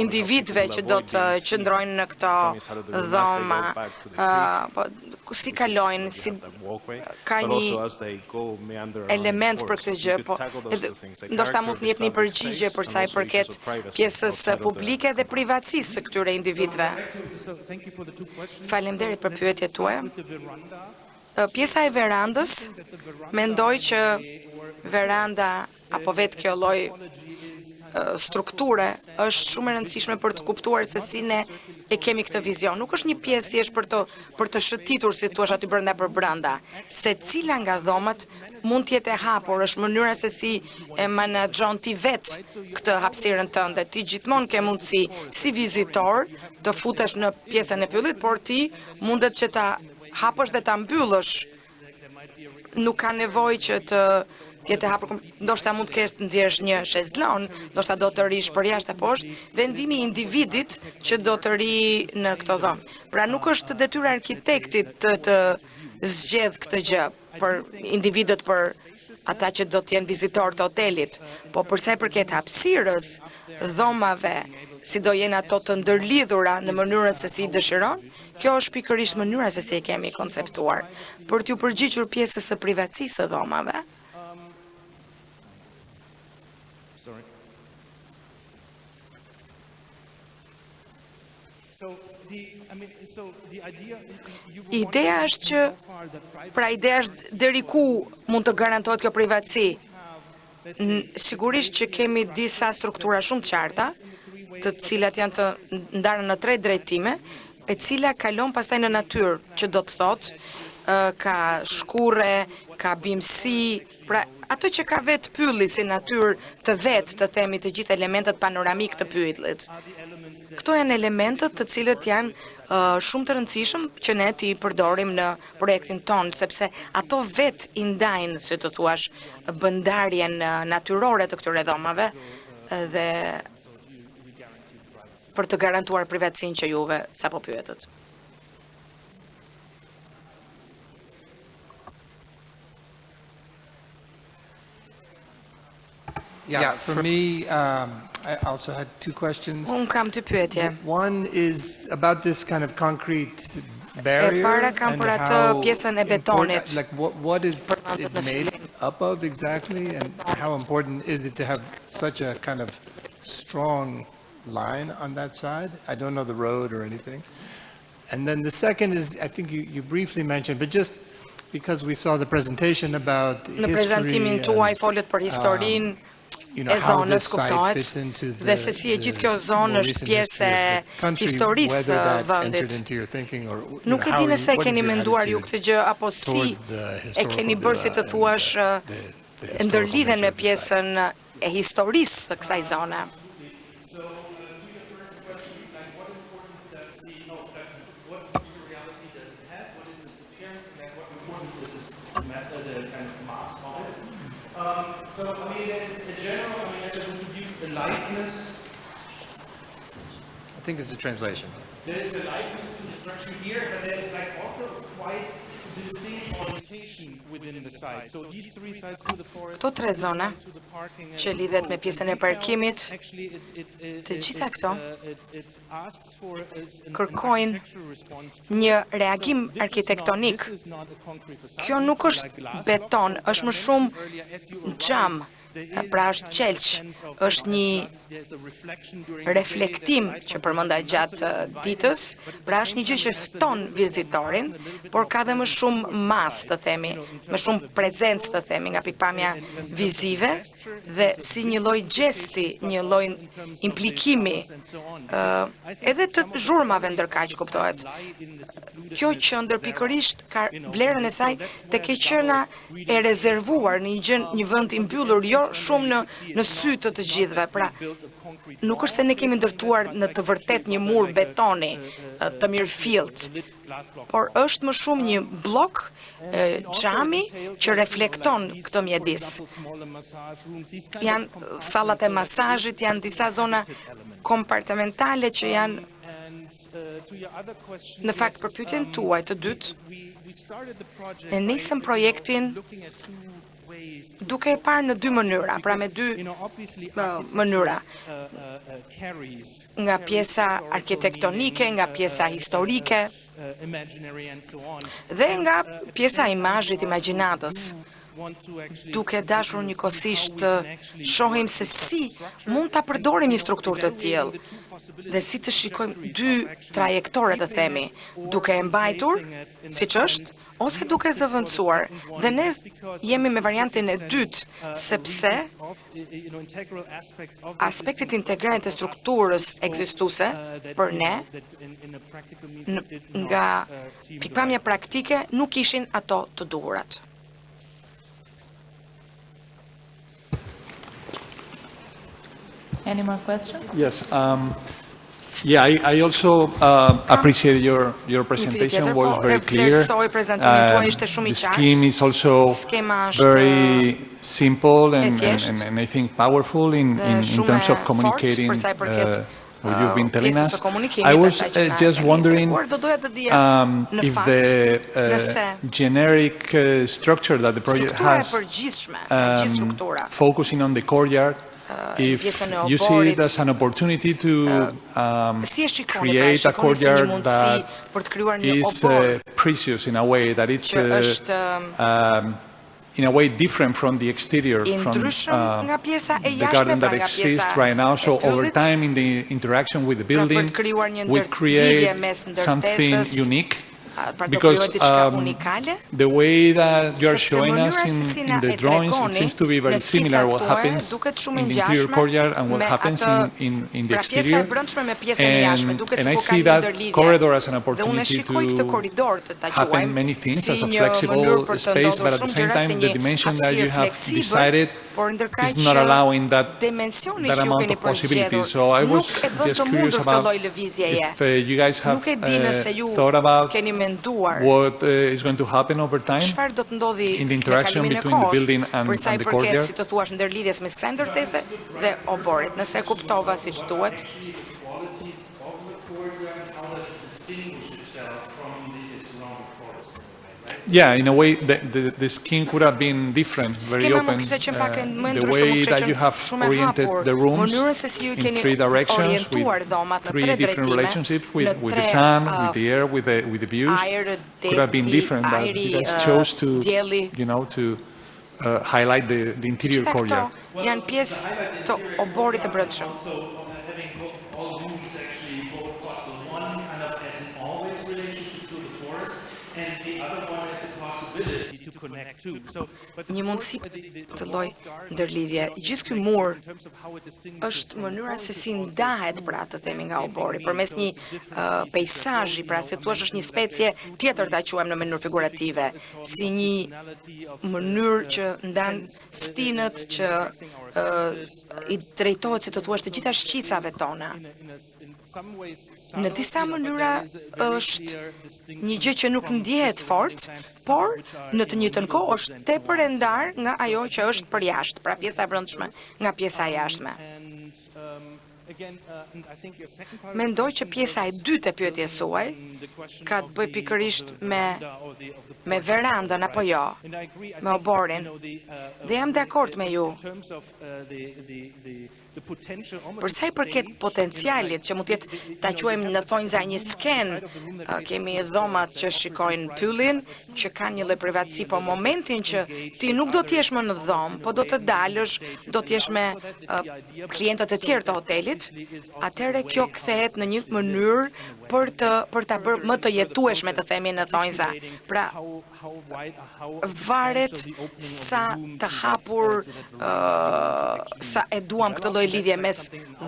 individëve që do të qëndrojnë në këto dhoma? Si kalojnë, si ka një element për këtë gjë, po ndoshta mund të jepni një përgjigje për sa i përket pjesës publike dhe privatësisë së këtyre individëve. Faleminderit për pyetjet tuaja. Pjesa e verandës, mendoj që veranda apo vetë kjo lloj strukture është shumë e rëndësishme për të kuptuar se si ne e kemi këtë vizion. Nuk është një pjesë thjesht për të shëtitur, si thua aty brenda. Secila nga dhomat mund të jetë e hapur, është mënyra se si e menaxhon ti vetë këtë hapësirën tënde. Ti gjithmonë ke mundësi si vizitor të futesh në pjesën e pyllit, por ti mundet që ta hapësh dhe ta mbyllësh. Nuk ka nevojë që të jetë hapur, ndoshta mund të kesh të nxjerrësh një shezlon, ndoshta do të rish për jashtë apo është vendimi i individit që do të ri në këtë dhomë. Pra nuk është detyra e arkitektit të zgjedh këtë gjë për individët, për ata që do të jenë vizitorë të hotelit, po për sa i përket hapësirës, dhomave, si do jenë ato të ndërlidhura në mënyrën se si dëshiron, kjo është pikërisht mënyra se si e kemi konceptuar. Për t'ju përgjigjur pjesës së privatësisë së dhomave, ideja është që, pra ideja është deri ku mund të garantohet kjo privatësi. Sigurisht që kemi disa struktura shumë të qarta, të cilat janë të ndarë në 3 drejtime, e cila kalon pastaj në natyrë, që do të thotë ka shkurre, ka bimësi, pra ato që ka vetë pylli si natyrë të vetë, të themi të gjithë elementet panoramik të pyllit. Këto janë elementët të cilët janë shumë të rëndësishëm që ne t'i përdorim në projektin tonë, sepse ato vetë i ndajnë, si të thuash, bëndarjen natyrore të këtyre dhomave dhe për të garantuar privatësinë që juve sapo pyetët. Yeah, for me, I also had 2 questions. Unë kam 2 pyetje. One is about this kind of concrete barrier. E para kam për atë pjesën e betonit. Like what is it made up of exactly, and how important is it to have such a kind of strong line on that side. I don't know the road or anything. And then the second is, I think you briefly mentioned, but just because we saw the presentation about Në history prezantimin tuaj folët për historinë e how zonës, this site kuptohet, fits into dhe se si e gjithë kjo zonë është pjesë e historisë vendit. Nuk e di nëse keni menduar ju këtë gjë, apo si e keni bërë si të thuash e ndërlidhen me pjesën e historisë të kësaj zone. So, I mean, there's a general, I mean, to introduce the likeness. I think it's a translation. There is a likeness to the structure here, but there is like also quite distinct orientation within the site. So these three sides to the forest, Këto tre zona që lidhet me pjesën e parkimit, të gjitha këto kërkojnë një reagim arkitektonik. Kjo nuk është beton, është më shumë xham, pra është qelq, është një reflektim që përmenda gjatë ditës, pra është një gjë që fton vizitorin, por ka dhe më shumë mas, të themi, më shumë prezencë, të themi, nga pikpamja vizive, dhe si një lloj gjesti, një lloj implikimi, edhe të zhurmave ndërkaq, kuptohet. Kjo qendër pikërisht ka vlerën e saj tek e qena e rezervuar në një vend i mbyllur, jo shumë në sy të të gjithëve. Pra, nuk është se ne kemi ndërtuar në të vërtet një mur betoni të mirëfillt, por është më shumë një blok xhami që reflekton këtë mjedis. Janë sallat e masazhit, janë disa zona kompartimentale që janë në fakt për pyetjen tuaj të dytë. Ne nisëm projektin duke e parë në dy mënyra, pra me dy mënyra. Nga pjesa arkitektonike, nga pjesa historike, dhe nga pjesa imazhit, imagjinatës. Duke dashur njëkohësisht të shohim se si mund ta përdorim një strukturë të tillë dhe si të shikojmë dy trajektore, të themi, duke e mbajtur siç është ose duke zëvendësuar. Dhe ne jemi me variantin e dytë, sepse aspektet integral të strukturës ekzistuese për ne nga pikpamja praktike nuk ishin ato të duhurat. Any more questions? Yes. Yeah, I also appreciate your presentation was very clear. The scheme is also very simple and I think powerful in terms of communicating what you've been telling us. I was just wondering if the generic structure that the project has, focusing on the courtyard, if you see it as an opportunity to create a courtyard that is precious in a way, that it's in a way different from the exterior, from the garden that exists right now. So over time, in the interaction with the building, we create something unique. Because the way that you are showing us in the drawings, it seems to be very similar what happens in the interior courtyard and what happens in the exterior. And I see that corridor as an opportunity to happen many things as a flexible space, but at the same time, the dimension that you have decided is not allowing that amount of possibilities. So I was just curious about if you guys have thought about what is going to happen over time in the interaction between the building and the courtyard. Yeah, in a way, the scheme could have been different, very open. The way that you have oriented the rooms in three directions with three different relationships with the sun, with the air, with the views, could have been different. But you guys chose to, to highlight the interior courtyard. një mundësi të lloj ndërlidhje. Gjithë ky mur është mënyra se si ndahet pra të themi nga obori, përmes një peizazhi, pra si thua është një specie tjetër ta quajmë në mënyrë figurative, si një mënyrë që ndan stinët që i drejtohet si të thuash të gjitha shqisave tona. Në disa mënyra është një gjë që nuk ndjehet fort, por në të njëjtën kohë është tepër e ndar nga ajo që është për jashtë, pra pjesa e brendshme nga pjesa e jashtme. Mendoj që pjesa e dytë e pyetjes suaj ka të bëjë pikërisht me verandën apo jo, me oborin. Dhe jam dakord me ju. Për sa i përket potencialit që mund të jetë ta quajmë në thonjza një sken, kemi dhomat që shikojnë pyllin, që kanë një lloj privatësi, po momentin që ti nuk do të jesh më në dhomë, po do të dalësh, do të jesh me klientët e tjerë të hotelit, atëherë kjo kthehet në një mënyrë për ta bërë më të jetueshme, të themi në thonjza. Pra varet sa të hapur sa e duam këtë lloj lidhje mes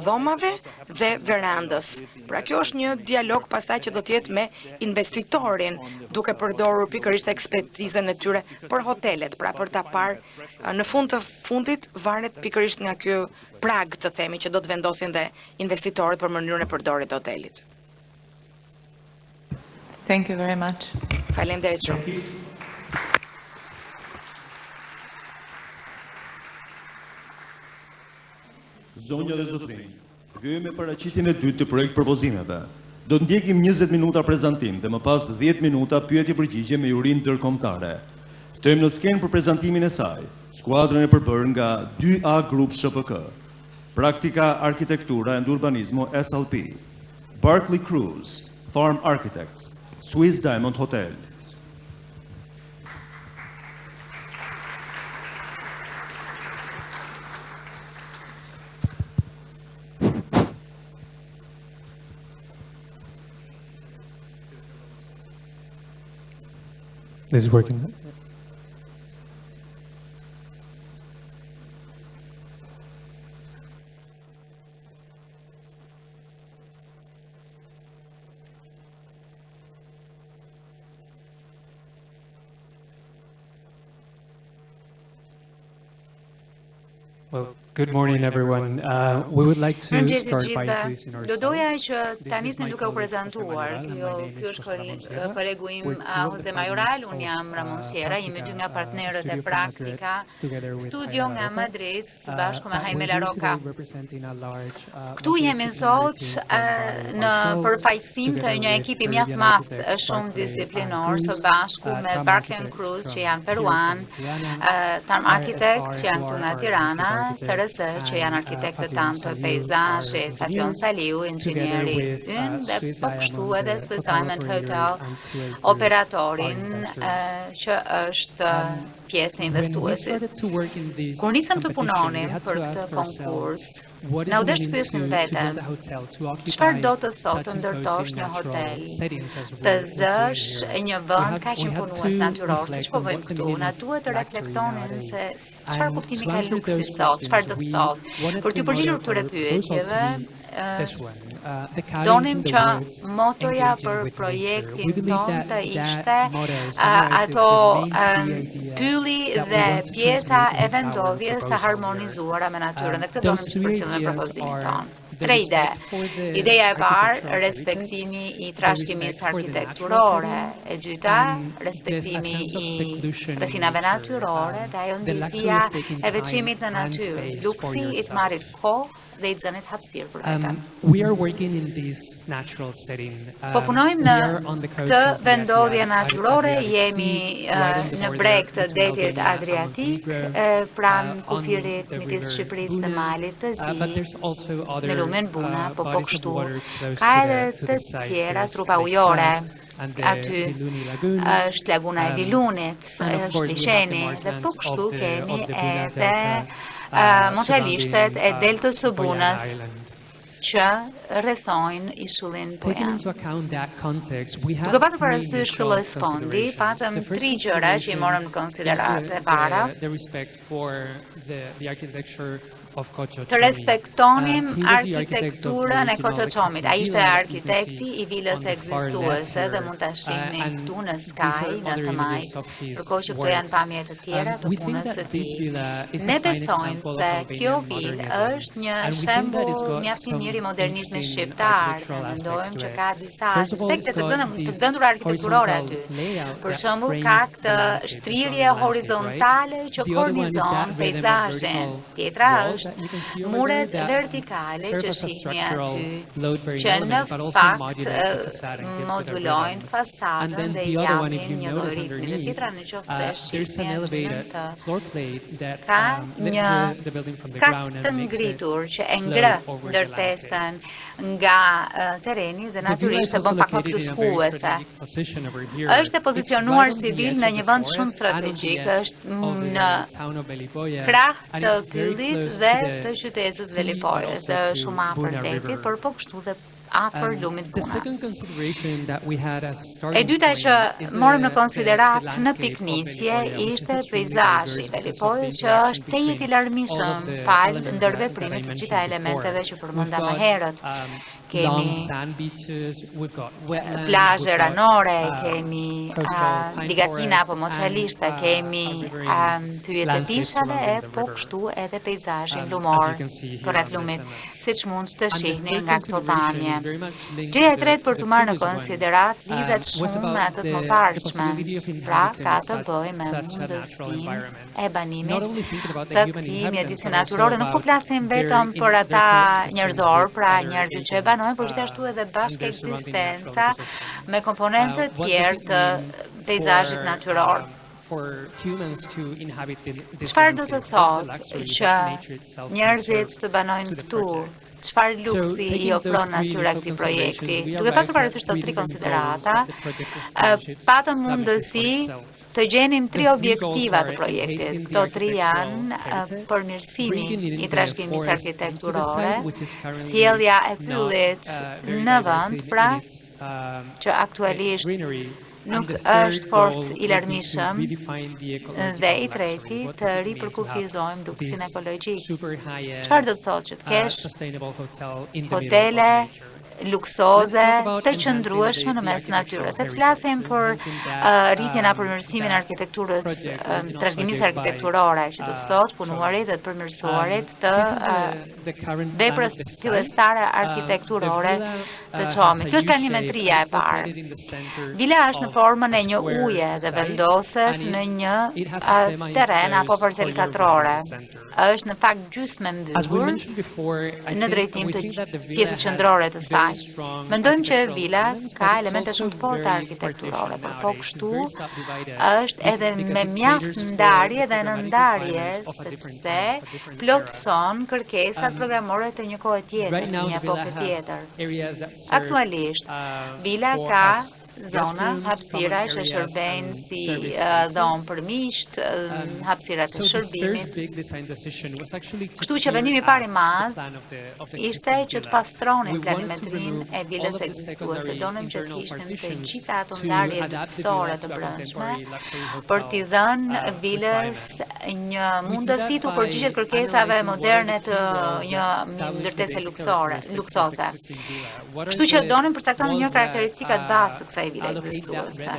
dhomave dhe verandës. Pra kjo është një dialog pastaj që do të jetë me investitorin, duke përdorur pikërisht ekspertizën e tyre për hotelet, pra për ta parë në fund të fundit varet pikërisht nga ky prag, të themi, që do të vendosin dhe investitorët për mënyrën e përdorit të hotelit. Thank you very much. Faleminderit shumë. Zonja dhe zotrinj, vyejmë paraqitjen e dytë të projekt propozimeve. Do të ndjekim 20 minuta prezantim dhe më pas 10 minuta pyetje-përgjigje me jurinë ndërkombëtare. Ftojmë në skenë për prezantimin e saj skuadrën e përbërë nga 2A Grup SHPK, Praktika Arkitektura and Urbanismo SLP, Barclay Cruise, Farm Architects, Swiss Diamond Hotel. This is working. Well, good morning, everyone. We would like to start by introducing ourselves. Do doja që ta nisnim duke u prezantuar. Ky është kolegu im Jose Majoral, unë jam Ramon Sierra, jemi dy nga partnerët e Praktika Studio nga Madrid, së bashku me Jaime La Roca. Këtu jemi sot në përfaqësim të një ekipi mjaft madh, shumë disiplinor, së bashku me Barclay Cruise që janë peruan, Farm Architects që janë këtu nga Tirana, SRS që janë arkitektët tanë të peizazhit, Fation Saliu, inxhinieri ynë, dhe po kështu edhe Swiss Diamond Hotel, operatorin që është pjesë e investuesit. Kur nisëm të punonim për këtë konkurs, na u desh të pyesim veten, çfarë do të thotë të ndërtosh një hotel, të zësh një vend kaq imponues natyror, siç po bëjmë këtu, na duhet të reflektonin se çfarë kuptimi ka luksi sot, çfarë do të thotë. Për t'ju përgjigjur këtyre pyetjeve, donim që motoja për projektin tonë të ishte ato pylli dhe pjesa e vendodhjes të harmonizuara me natyrën, dhe këtë donim të përcjellim në propozimin tonë. 3 ide. Ideja e parë, respektimi i trashëgimisë arkitekturore. E dyta, respektimi i rrethinave natyrore dhe ajo ndjesia e veçimit në natyrë. Luksi i të marrit kohë dhe i zënit hapësirë për vete. Po punojmë në këtë vendodhje natyrore, jemi në breg të detit Adriatik, pranë kufirit midis Shqipërisë dhe Malit të Zi, në lumen Buna, po kështu. Ka edhe të tjera trupa ujore. Aty është laguna e Lilunit, është liqeni, dhe po kështu kemi edhe moçalishtet e deltës së Bunës, që rrethojnë ishullin Bujan. Duke pasur parasysh këtë lloj sfondi, patëm 3 gjëra që i morëm në konsiderat. E para, të respektonim arkitekturën e Koçoçomit. Ai ishte arkitekti i vilës ekzistuese dhe mund ta shihni këtu në Sky, në të maj, përkohë që këto janë pamje të tjera të punës së tij. Ne besojmë se kjo vilë është një shembull mjaft i mirë i modernizmit shqiptar. Ne mendojmë që ka disa aspekte të gëndura arkitekturore aty. Për shembull, ka këtë shtrirje horizontale që kornizon peizazhin. Tjetra është muret vertikale që shihni aty, që në fakt modulojnë fasadën dhe japin një lloj ritmi. Dhe tjetra në qoftë se shihni aty ka një kat të ngritur që e ngrë ndërtesën nga tereni dhe natyrisht e bën pak më plotësuese. Është pozicionuar si vilë në një vend shumë strategjik, është në krah të pyllit dhe të qytetit Velipojës, dhe shumë afër detit, por po kështu dhe afër lumit Puna. E dyta që morëm në konsiderat në piknisje ishte peizazhi i Velipojës, që është tejet i larmishëm pal ndërveprimit të gjitha elementeve që përmenda më herët. Kemi plazhe ranore, kemi ligatina apo moçalishte, kemi pyjet e pishave e po kështu edhe peizazhin lumor përreth lumit, siç mund të shihni nga këto pamje. Gjëja e tretë për të marrë në konsiderat lidhet shumë me atë të mëparshme, pra ka të bëjë me mundësinë e banimit të këtij mjedisi natyrore. Nuk po flasim vetëm për ata njerëzor, pra njerëzit që e banojnë, por gjithashtu edhe bashkë ekzistenca me komponente të tjerë të peizazhit natyror. Çfarë do të thotë që njerëzit të banojnë këtu? Çfarë luksi i ofron natyra këtij projekti? Duke pasur parasysh të 3 konsiderata, patëm mundësi të gjenim 3 objektiva të projektit. Këto 3 janë përmirësimi i trashëgimisë arkitekturore, sjellja e pyllit në vend, pra që aktualisht nuk është fort i larmishëm, dhe i treti të ripërkufizojmë luksin ekologjik. Çfarë do të thotë që të kesh hotele luksoze të qëndrueshme në mes të natyrës. Ne flasim për rritjen apo përmirësimin e arkitekturës, trashëgimisë arkitekturore, që do të thotë punuarit dhe të përmirësuarit të veprës fillestare arkitekturore të Çomit. Kjo është planimetria e parë. Vila është në formën e një uje dhe vendoset në një terren apo parcel katrore. Është në fakt gjysmë mbyllur në drejtim të pjesës qendrore të saj. Mendojmë që vila ka elemente shumë të forta arkitekturore, por po kështu është edhe me mjaft ndarje dhe në ndarje, sepse plotëson kërkesat programore të një kohe tjetër, të një epoke tjetër. Aktualisht, vila ka zona hapësira që shërbejnë si dhomë për misht, hapësira të shërbimit. Kështu që vendimi i parë i madh ishte që të pastronin planimetrinë e vilës ekzistuese. Donim që të kishim të gjitha ato ndarje luksore të brendshme për t'i dhënë vilës një mundësi të përgjigjet kërkesave moderne të një ndërtese luksoze. Kështu që donim përcaktonin një karakteristika të bazë të kësaj vile ekzistuese.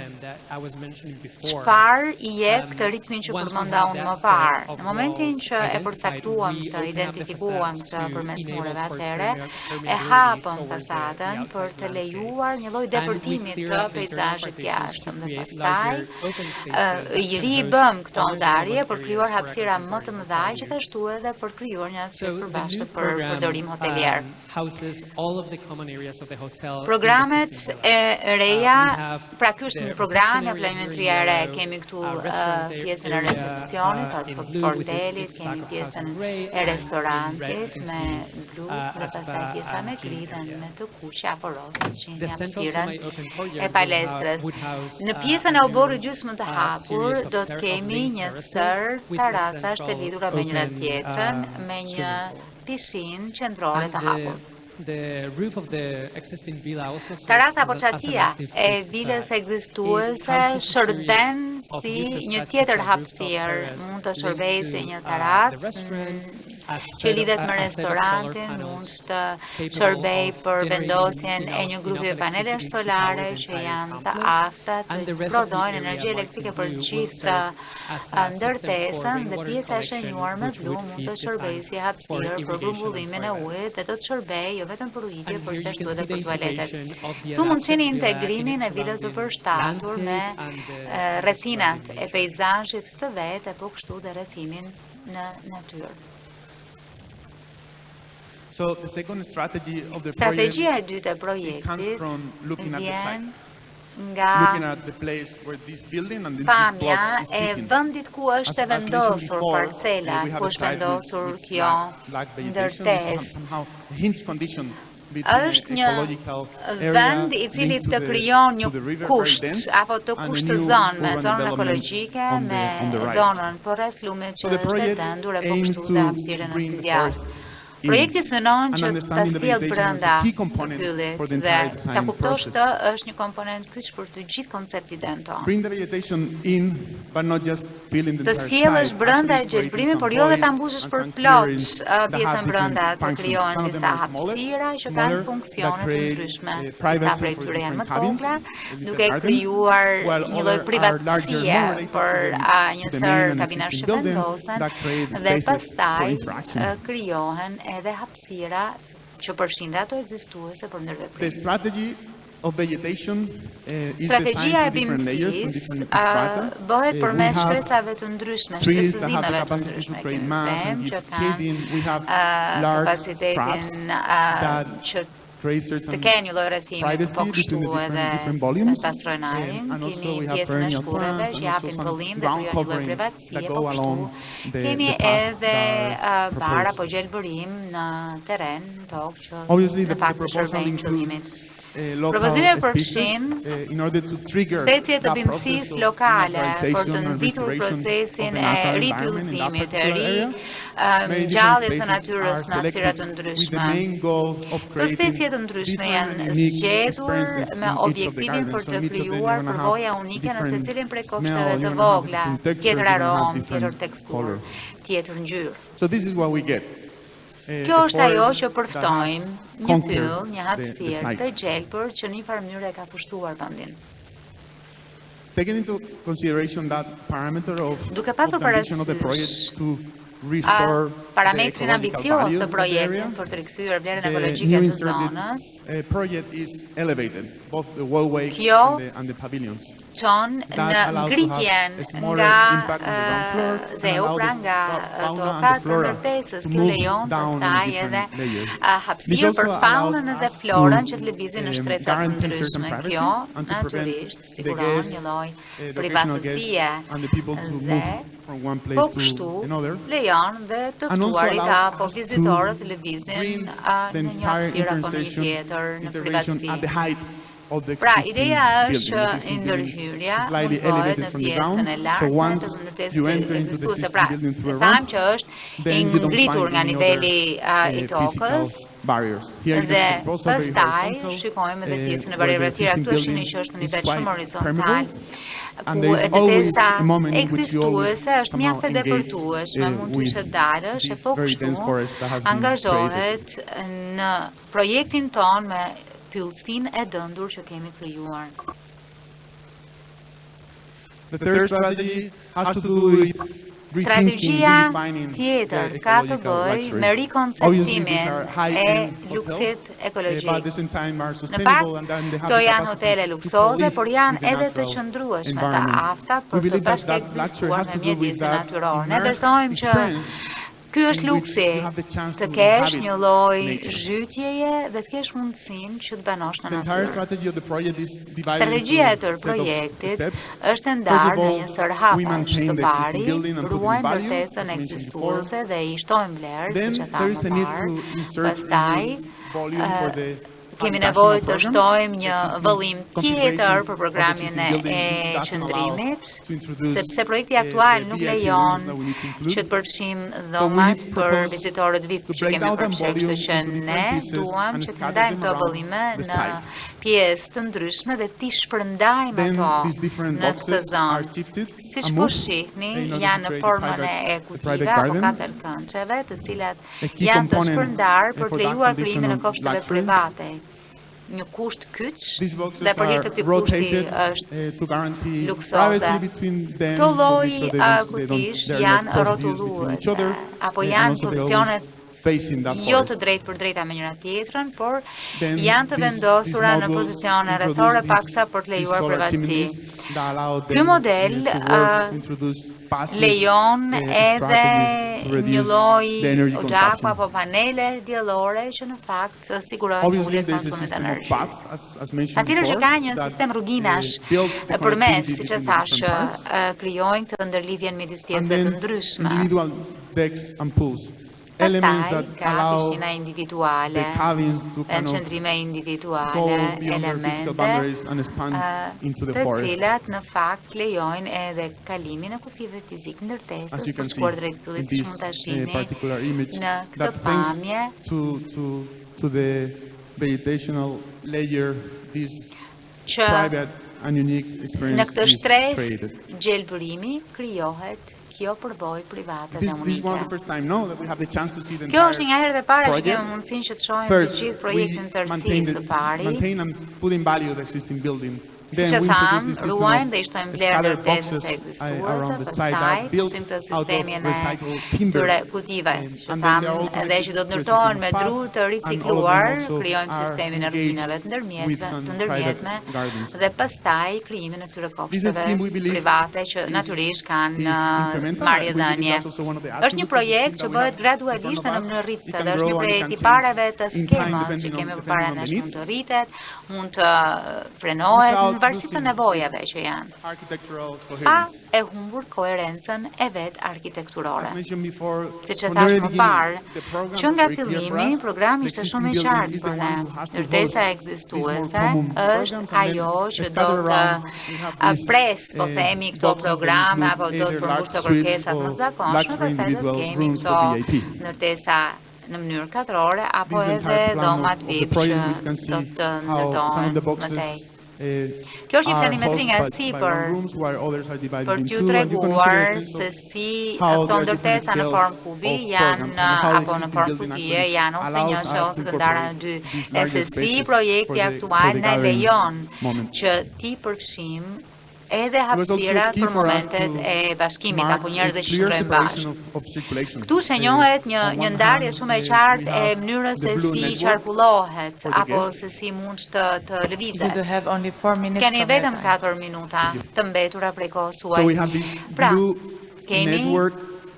Çfarë i jep këtë ritmin që përmenda unë më parë? Në momentin që e përcaktuam të identifikuam këtë përmes mureve, atëherë e hapëm fasadën për të lejuar një lloj depërtimi të peizazhit jashtëm dhe pastaj i ribëm këto ndarje për krijuar hapësira më të mëdha, gjithashtu edhe për krijuar një hapësirë përbashkët për përdorim hotelier. Programet e reja, pra ky është një program në planimetria e re. Kemi këtu pjesën e recepcionit, pra sportelit, kemi pjesën e restorantit me blu dhe pastaj pjesa me gri dhe me të kuqe apo rozë, që janë hapësirën e palestrës. Në pjesën e oborrit gjysmë të hapur do të kemi një sër taracash të lidhura me njëra tjetrën me një pishinë qendrore të hapur. Terrasa apo çatia e vilës ekzistuese shërben si një tjetër hapësirë, mund të shërbejë si një terracë që lidhet me restorantin, mund të shërbej për vendosjen e një grupi paneler solare që janë të afta të prodhojnë energji elektrike për gjithë ndërtesën, dhe pjesa e shenjuar me blu mund të shërbej si hapësirë për grumbullimin e ujit dhe do të shërbej jo vetëm për ujitje, por gjithashtu edhe për tualetet. Tu mund qeni integrimin e vilës së përshtatur me rrethinat e peizazhit të vetë, po kështu dhe rrethimin në natyrë. Strategjia e dytë e projektit vjen nga pamja e vendit ku është e vendosur parcela, ku është vendosur kjo ndërtesë. Është një vend i cili të krijon një kusht, apo të kushtëzon me zonën ekologjike, me zonën përreth lumit që është e dendur, e po kështu dhe hapësirën në fundjavë. Projekti synon që ta sjellë brenda pyllit dhe ta kuptosh të është një komponent kyç për të gjithë konceptit denton. Të sjellësh brenda e gjelbrimin, por jo dhe ta mbushësh për plot pjesën brenda, të krijohen disa hapësira që kanë funksione të ndryshme. Disa prej tyre janë më të vogla, duke krijuar një lloj privatësie për një sër kabinash që vendosen dhe pastaj krijohen edhe hapësira që përfshin ato ekzistuese për ndërveprim. Strategjia e bimësisë bëhet përmes shkresave të ndryshme, shkresëzimeve të ndryshme. Kemi pemë që kanë kapacitetin që të kenë një lloj rrethimi, po kështu edhe të pastrojnë ajrin, kemi pjesën e shkureve që japin vëllim dhe krijojnë një lloj privatësie, po kështu kemi edhe bar apo gjelbërim në terren, në tokë, që në fakt shërbejnë qëllimit. Propozimi përfshin specie të bimësisë lokale për të nxitur procesin e ripyllëzimit, e ngjalljes së natyrës në hapësira të ndryshme. Këto specie të ndryshme janë zgjedhur me objektivin për të krijuar përvoja unike në secilin prej kopshteve të vogla, tjetër aromë, tjetër teksturë, tjetër ngjyrë. Kjo është ajo që përftojmë, një pyll, një hapësirë të gjelbër që një farë mënyrë e ka pushtuar vendin. Duke pasur parasysh parametrin ambicios të projektit për të rikthyer vlerën ekologjike të zonës, kjo çon në ngritjen nga dheu, pra nga tokat të ndërtesës. Kjo lejon pastaj edhe hapësirë për faunën dhe florën që të lëvizin në shtresa të ndryshme. Kjo natyrisht siguron një lloj privatësie dhe po kështu lejon dhe të ftuarit apo vizitorët të lëvizin në një hapësirë apo një tjetër në privatësi. Pra, ideja është që ndërhyrja mund bëhet në pjesën e lartë të ndërtesës ekzistuese. Pra, e tham që është i ngritur nga niveli i tokës dhe pastaj shikojmë edhe pjesën e barierave të tjera. Këtu shihni që është në nivel shumë horizontal, ku ndërtesa ekzistuese është mjaft e depërtueshme, mund të ishte dalësh e po kështu angazhohet në projektin ton me pyllësin e dëndur që kemi krijuar. Strategjia tjetër ka të bëjë me rikonceptimin e luksit ekologjik. Në fakt, këto janë hotele luksoze, por janë edhe të qëndrueshme, të afta për të bashkë ekzistuar me mjedisin natyror. Ne besojmë që ky është luksi, të kesh një lloj zhytjeje dhe të kesh mundësinë që të banosh në natyrë. Strategjia e tërë projektit është ndarë në një sër hapash. Së pari, ruajmë ndërtesën ekzistuese dhe i shtojmë vlerë, siç e thamë më parë. Pastaj kemi nevojë të shtojmë një vëllim tjetër për programin e qëndrimit, sepse projekti aktual nuk lejon që të përfshim dhomat për vizitorët VIP që kemi përfshirë, kështu që ne duam që të ndajmë këto vëllime në pjesë të ndryshme dhe t'i shpërndajmë ato në këtë zonë. Siç po shihni, janë në formën e kutive apo katër këndsheve, të cilat janë të shpërndarë për të lejuar krijimin e kopshteve private. Një kusht kyç dhe për hir të këtij kushti është luksoze. Këto lloj kutish janë rrotulluese apo janë pozicionet jo të drejtë për drejta me njëra tjetrën, por janë të vendosura në pozicione rrethore paksa për të lejuar privatësi. Ky model lejon edhe një lloj oxhaku apo panele diellore që në fakt sigurojnë uljen e konsumit të energjisë. Patjetër që ka një sistem rruginash përmes, siç e thash, krijojnë këtë ndërlidhjen midis pjesëve të ndryshme. Pastaj ka pishina individuale, qëndrime individuale, elemente të cilat në fakt lejojnë edhe kalimin e kufive fizik ndërtesës për shkuar drejt pyllit, siç mund ta shihni në këtë pamje. Që në këtë shtres gjelbërimi krijohet kjo përboj private dhe unike. Kjo është një herë dhe para që kemi mundësinë që të shohim të gjithë projektin tërësisë së pari. Siç e tham, ruajmë dhe i shtojmë vlerë ndërtesës së ekzistuese, pastaj pësim të sistemin e këtyre kutive. Që tham edhe që do të ndërtohen me dru të ricikluar, krijojmë sistemin e rrugëve të ndërmjetme dhe pastaj krijimin e këtyre kopshteve private që natyrisht kanë marrëdhënie. Është një projekt që bëhet gradualisht në mënyrë rritëse dhe është një projekt i parave të skemës që kemi përpara nesh, mund të rritet, mund të frenohet në varësi të nevojave që janë, pa e humbur koherencën e vet arkitekturore. Siç e thash më parë, që nga fillimi programi ishte shumë i qartë për ne. Ndërtesa ekzistuese është ajo që do të pres, po themi, këto programe apo do të përmbush të kërkesat më të zakonshme, pastaj do të kemi këto ndërtesa në mënyrë katrore apo edhe dhomat VIP që do të ndërtohen mëtej. Kjo është një planimetri nga sipër për t'ju treguar se si këto ndërtesa në formë kubi janë apo në formë kutije janë ose njëshe ose këndara në dy, e se si projekti aktual në lejon që ti përfshim edhe hapësirat për momentet e bashkimit apo njerëzve që shndrojnë bashkë. Këtu shënjohet një ndarje shumë e qartë e mënyrës se si qarkullohet apo se si mund të lëvizet. Keni vetëm 4 minuta të mbetura prej kohës suaj. Pra, kemi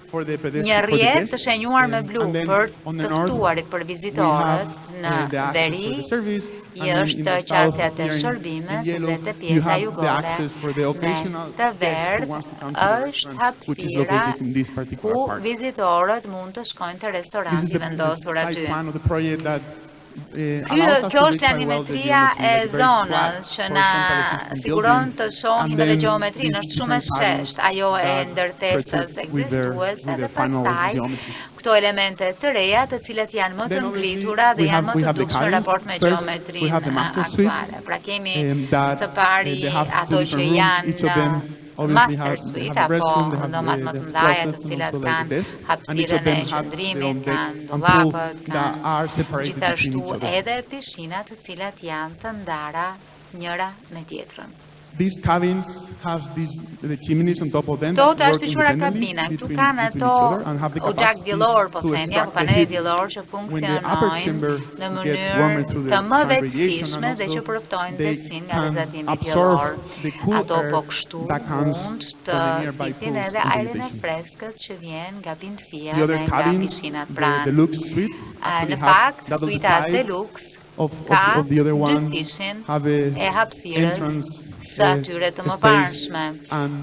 një rrjet të shenjuar me blu për të ftuarit për vizitorët në veri, është qasja të shërbimet dhe të pjesa jugore. Në të verdh është hapësira ku vizitorët mund të shkojnë të restoranti vendosur aty. Kjo është planimetria e zonës që na siguron të shohim edhe gjeometrinë, është shumë e shesht ajo e ndërtesës ekzistuese dhe pastaj këto elemente të reja të cilat janë më të ngritura dhe janë më të dukshme raport me gjeometrinë aktuale. Pra kemi së pari ato që janë Master Suite apo dhomat më të mëdha të cilat kanë hapësirën e qëndrimit, kanë dollapët, kanë gjithashtu edhe pishinat të cilat janë të ndara njëra me tjetrën. These cabins have the chimneys on top of them. Këto të ashtuara kabina, këtu kanë ato oxhak diellor, po themi, apo panele diellor që funksionojnë në mënyrë të më vetësishme dhe që përftojnë nxehtësinë nga rrezatimi diellor. Ato po kështu mund të thithin edhe ajrin e freskët që vjen nga bimësia dhe nga pishinat pranë. Në fakt, suita Deluxe ka dy fishin e hapësirës së atyre të mëparshme.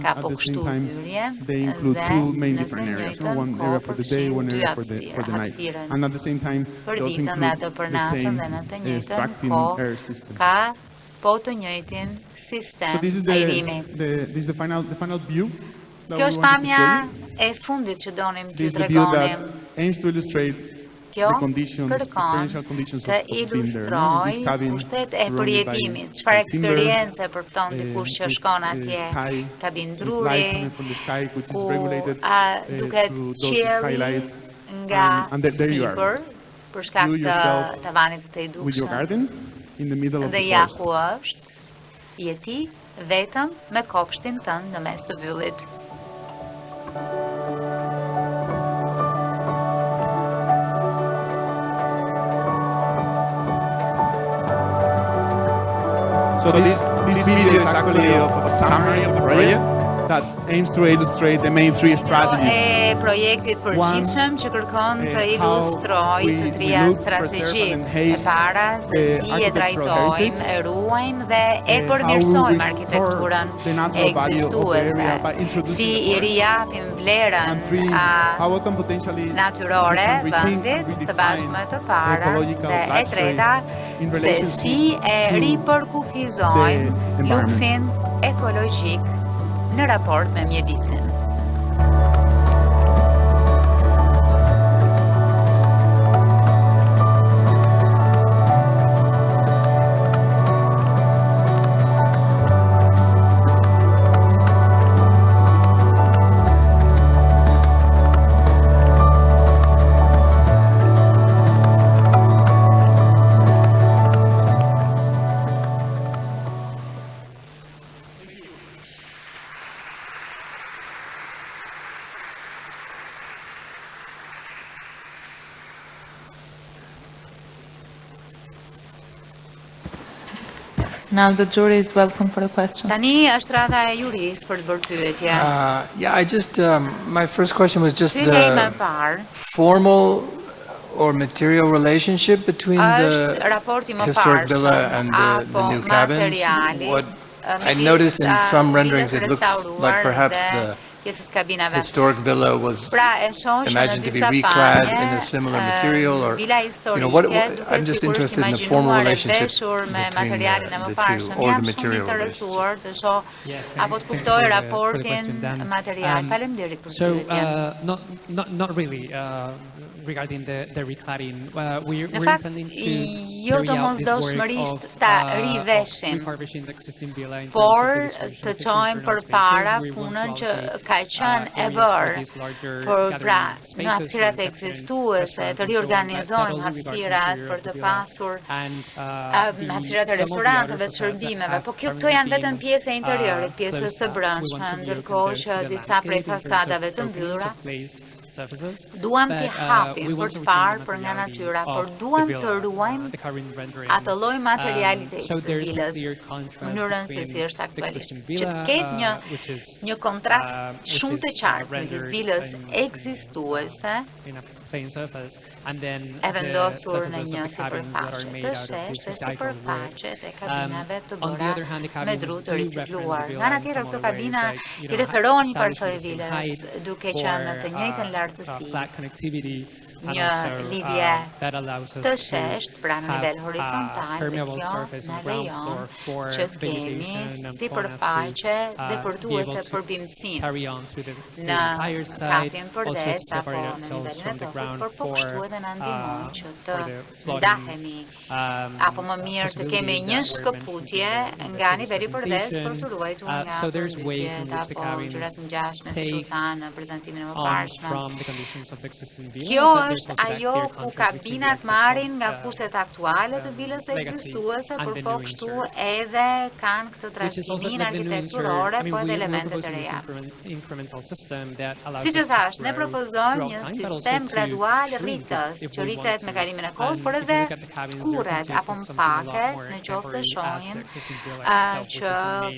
Ka po kështu hyrje dhe në të njëjtën kohë përfshin dy hapësirën. Për ditën dhe atë për natën dhe në të njëjtën kohë ka po të njëjtin sistem ajrimi. Kjo është pamja e fundit që donim t'ju tregonim. Kjo kërkon të ilustroj kushtet e përjetimit, çfarë eksperiencë përfton dikush që shkon atje, kabinë druri, ku duket qielli nga sipër për shkak të tavanit të tejdushëm, dhe ja ku është, je ti vetëm me kopshtin tënd në mes të vyllit. So this video is actually a summary of the project that aims to illustrate the main three strategies. E projektit përgjithshëm që kërkon të ilustrojë të trija strategjitë. E para se si e drejtojmë, e ruajmë dhe e përmirësojmë arkitekturën ekzistuese, si i rijapim vlerën natyrore vendit së bashku me të parën, dhe e treta se si e ripërkufizojmë luksin ekologjik në raport me mjedisin. Now the jury is welcome for the questions. Tani është rada e juris për të bërë pyetje. Yeah, I just my first question was just the formal or material relationship between the historic villa and the new cabins. What I noticed in some renderings, it looks like perhaps the historic villa was imagined to be reclad in a similar material, or what I'm just interested in the formal relationship between the two, or the material relationship. So not really regarding the recladding. We're intending to carry out this work of refurbishing the existing villa in terms por të çojmë përpara punën që ka qenë e bërë, por pra në hapësirat ekzistuese të riorganizojmë hapësirat për të pasur hapësirat e restoranteve, të shërbimeve, po këto janë vetëm pjesë e interiorit, pjesës së brendshme, ndërkohë që disa prej fasadave të mbyllura duam t'i hapim për të parë për nga natyra, por duam të ruajmë atë lloj materialiteti të vilës, mënyrën se si është aktualisht, që të ketë një kontrast shumë të qartë midis vilës ekzistuese e vendosur në një sipërfaqe të sheshtë dhe sipërfaqet e kabinave të bëra me dru të ricikluar. Nga ana tjetër, këto kabina i referohen një parsoj vilës, duke qenë në të njëjtën lartësi, një lidhje të sheshtë pra në nivel horizontal, dhe kjo na lejon që të kemi sipërfaqe depërtuese për bimësinë në katin përdes apo në nivelin e tokës, por po kështu edhe na ndihmon që të ndahemi apo më mirë të kemi një shkëputje nga niveli përdes për të ruajtur nga përmbyti apo gjërat ngjashme, siç u thanë në prezantimin e mëparshëm. Kjo është ajo ku kabinat marrin nga kushtet aktuale të vilës ekzistuese, por po kështu edhe kanë këtë trashëgimin arkitekturore, po edhe elemente të reja. Siç e thash, ne propozojmë një sistem gradual rritës, që rritet me kalimin e kohës, por edhe kurret apo mpaket në qoftë se shohim që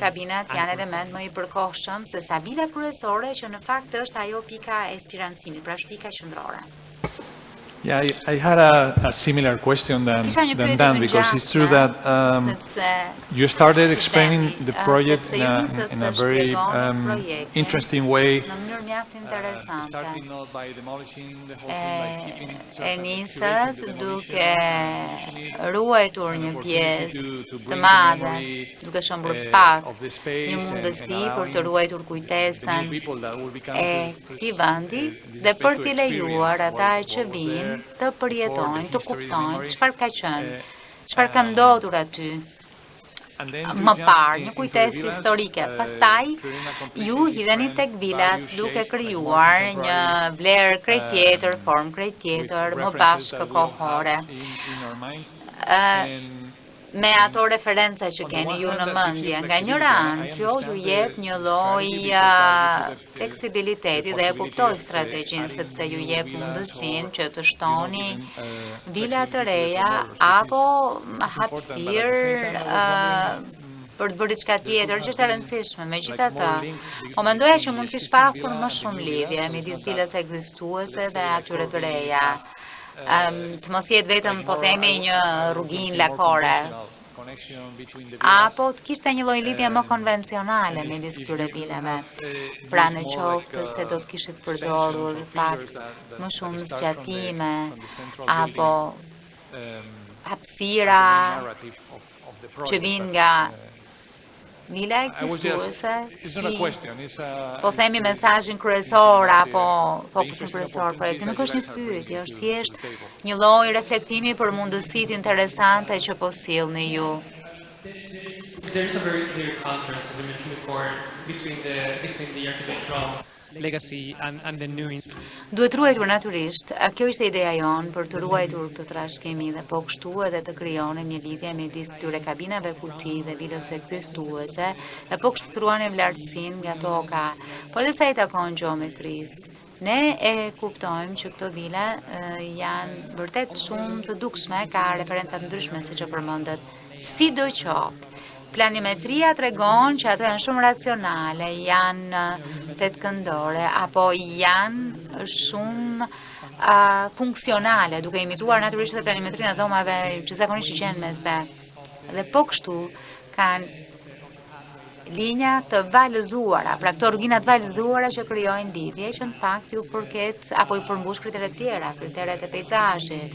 kabinat janë element më i përkohshëm se sa vila kryesore, që në fakt është ajo pika e spirancimit, pra është pika qendrore. Yeah, I had a similar question than Dan, because it's true that you started explaining the project in a very interesting way, starting not by demolishing the whole thing, by keeping certain nisët duke ruajtur një pjesë të madhe, duke shëmbur pak një mundësi për të ruajtur kujtesën e këtij vendi dhe për t'i lejuar ata që vinë të përjetojnë, të kuptojnë çfarë ka qenë, çfarë ka ndodhur aty më parë, një kujtesë historike. Pastaj ju hidheni tek vilat duke krijuar një vlerë krejt tjetër, formë krejt tjetër, më bashkëkohore. Me ato referenca që keni ju në mendje, nga njëra anë, kjo ju jep një lloj fleksibiliteti dhe e kuptoj strategjinë, sepse ju jep mundësinë që të shtoni vila të reja apo hapësirë për të bërë diçka tjetër që është e rëndësishme. Megjithatë, po mendoja që mund të kishte pasur më shumë lidhje midis vilës ekzistuese dhe atyre të reja. Të mos jetë vetëm, po themi, një rrugin lakore, apo të kishte një lloj lidhje më konvencionale midis këtyre vilave. Pra në qoftë se do të kishit përdorur fakt më shumë zgjatime apo hapësira që vinë nga vila ekzistuese, po themi mesazhin kryesor apo fokusin kryesor projekti, nuk është një pyetje, është thjesht një lloj reflektimi për mundësitë interesante që po sillni ju. There's a very clear contrast, as I mentioned before, between the architectural legacy and the new. Duhet ruajtur natyrisht, kjo ishte ideja jonë për të ruajtur këtë trashëgimi dhe po kështu edhe të krijonim një lidhje midis këtyre kabinave kuti dhe vilës ekzistuese, dhe po kështu të ruanim lartësinë nga toka, po edhe sa i takon gjeometrisë. Ne e kuptojmë që këto vila janë vërtet shumë të dukshme, ka referenca të ndryshme siç e përmendet. Sidoqoftë, planimetria tregon që ato janë shumë racionale, janë tetëkëndore, apo janë shumë funksionale, duke imituar natyrisht edhe planimetrinë e dhomave që zakonisht qenë mesdhe. Dhe po kështu kanë linja të valëzuara, pra këto rrugina të valëzuara që krijojnë lidhje që në fakt ju përket apo i përmbush kriteret tjera, kriteret e peizazhit,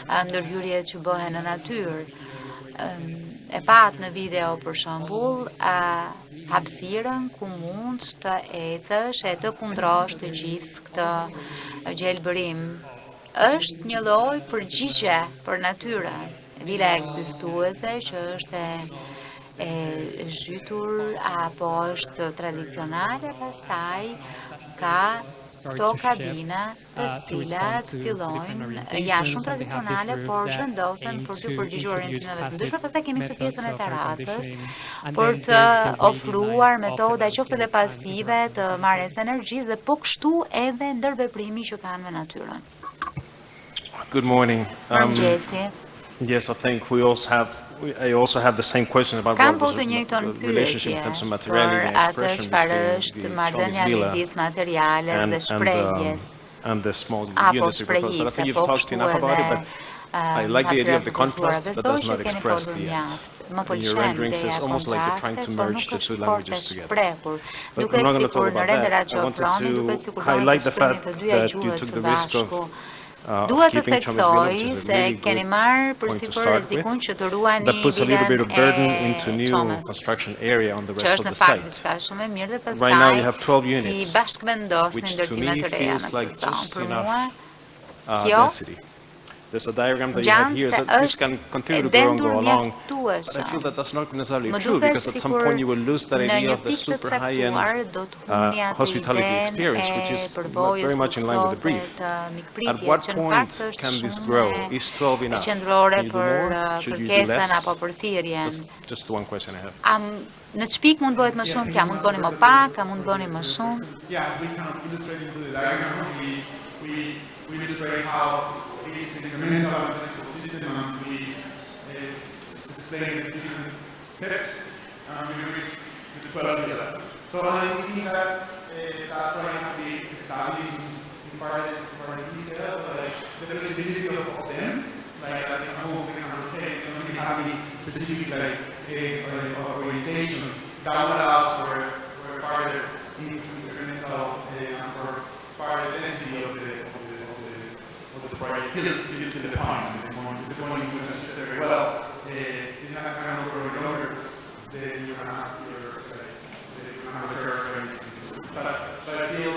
ndërhyrjet që bëhen në natyrë. E pat në video për shembull hapësirën ku mund të ecësh e të kundrosh të gjithë këtë gjelbërim. Është një lloj përgjigje për natyrën. Vila ekzistuese që është e zhytur apo është tradicionale, pastaj ka këto kabina të cilat fillojnë, janë shumë tradicionale, por që ndosen për të përgjigjur orientimeve të ndryshme. Pastaj kemi këtë pjesën e terracës për të ofruar metoda qoftë edhe pasive të marrjes energjisë dhe po kështu edhe ndërveprimi që kanë me natyrën. Good morning. Yes, I think I also have the same question about what the relationship in terms of materiality and expression between the Chinese villa and the small units we proposed. But I think you've talked enough about it, but I like the idea of the contrast that does not express the end. In your renderings, it's almost like you're trying to merge the two languages together. But I'm not going to talk about that. I wanted to highlight the fact that you took the risk of Duhet të theksoj se keni marrë përsipër rrezikun që të ruani that puts a little bit of burden into new construction area on the rest of the site. Right now you have 12 units, which to me feels like just enough density. There's a diagram that you have here, so this can continue to grow and go along, but I feel that that's not necessarily true, because at some point you will lose that idea of the super high-end hospitality experience, which is very much in line with the brief. At what point can this grow? Is 12 enough? Can you do more? Should you do less? That's just one question I have. Në çpik mund bëhet më shumë, kja mund bëni më pak, ka mund bëni më shumë. Yeah, we kind of illustrate into the diagram, we illustrate how it is an incremental architectural system, and we explain the different steps, and we reach the 12 villas. So I think that probably have to be studied in part detail, but the flexibility of them, like as a whole, they don't really have any specific orientation that would allow for further incremental or further density of the project to the point. This one you can say very well. If you have kind of over then you're going to have a territory. But I feel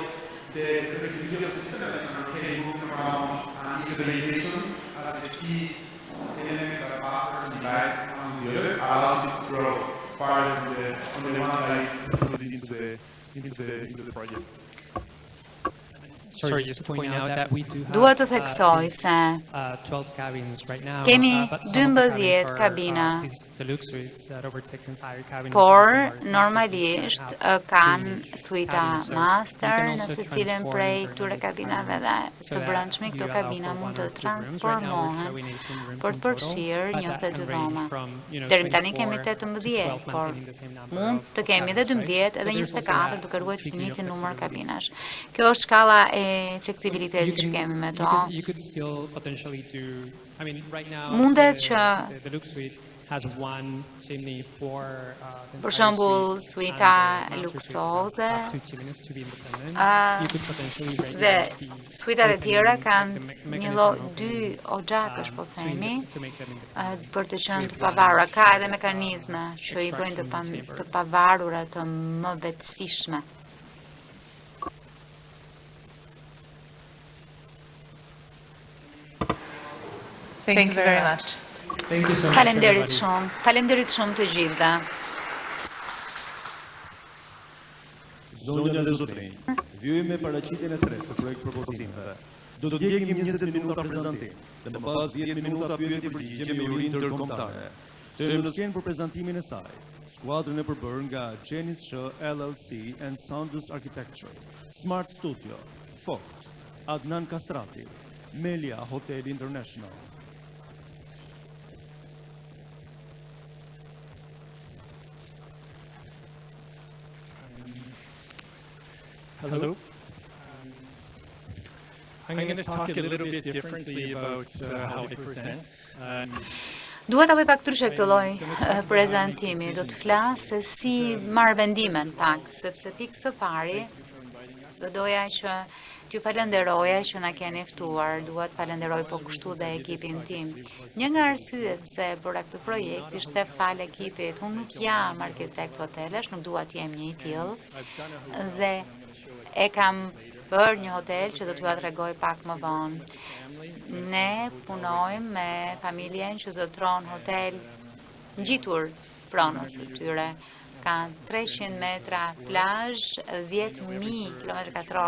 the flexibility of the system that can move around and use the limitation as a key element that buffers and divides on the other allows it to grow farther from the one that is included into the project. Sorry, just to point out that we do Dua të theksoj se kemi 12 kabina, por normalisht kanë suita master në secilin prej këtyre kabinave dhe së brendshmi këto kabina mund të transformohen për të përfshirë një ose dy dhoma. Deri tani kemi 18, por mund të kemi edhe 12 edhe 24 duke ruajtur të njëjtin numër kabinash. Kjo është shkalla e fleksibilitetit që kemi me to. Mundet që për shembull suita luksoze dhe suitat e tjera kanë një lloj 2 oxhakësh po themi për të qenë të pavarura. Ka edhe mekanizme që i bëjnë të pavarura të më vetësishme. Thank you very much. Faleminderit shumë të gjithëve. Zonja dhe zotrinj, vjojmë me paraqitjen e tretë të projekt propozimeve. Do të ndjekim 20 minuta prezantim, dhe më pas 10 minuta pyetje përgjigje me juri ndërkombëtare. Ftojmë në skenë për prezantimin e saj, skuadrën e përbërë nga Genix Sh LLC and Soundless Architecture, Smart Studio, Fokt, Adnan Kastrati, Melia Hotel International. Hello. I'm going to talk a little bit differently about how I present. Duhet ta bëj pak ndryshe këtë lloj prezantimi. Do të flas se si marr vendimen pak, sepse pikë së pari do doja që t'ju falenderoja që na keni ftuar, dua të falenderoj po kështu dhe ekipin tim. Një nga arsyet pse e bëra këtë projekt ishte fal ekipit. Unë nuk jam arkitekt hotelesh, nuk dua të jem një i tillë dhe e kam bërë një hotel që do t'ju tregoj pak më vonë. Ne punojmë me familjen që zotron hotel ngjitur pronës së tyre. Ka 300 metra plazh, 10.000 km2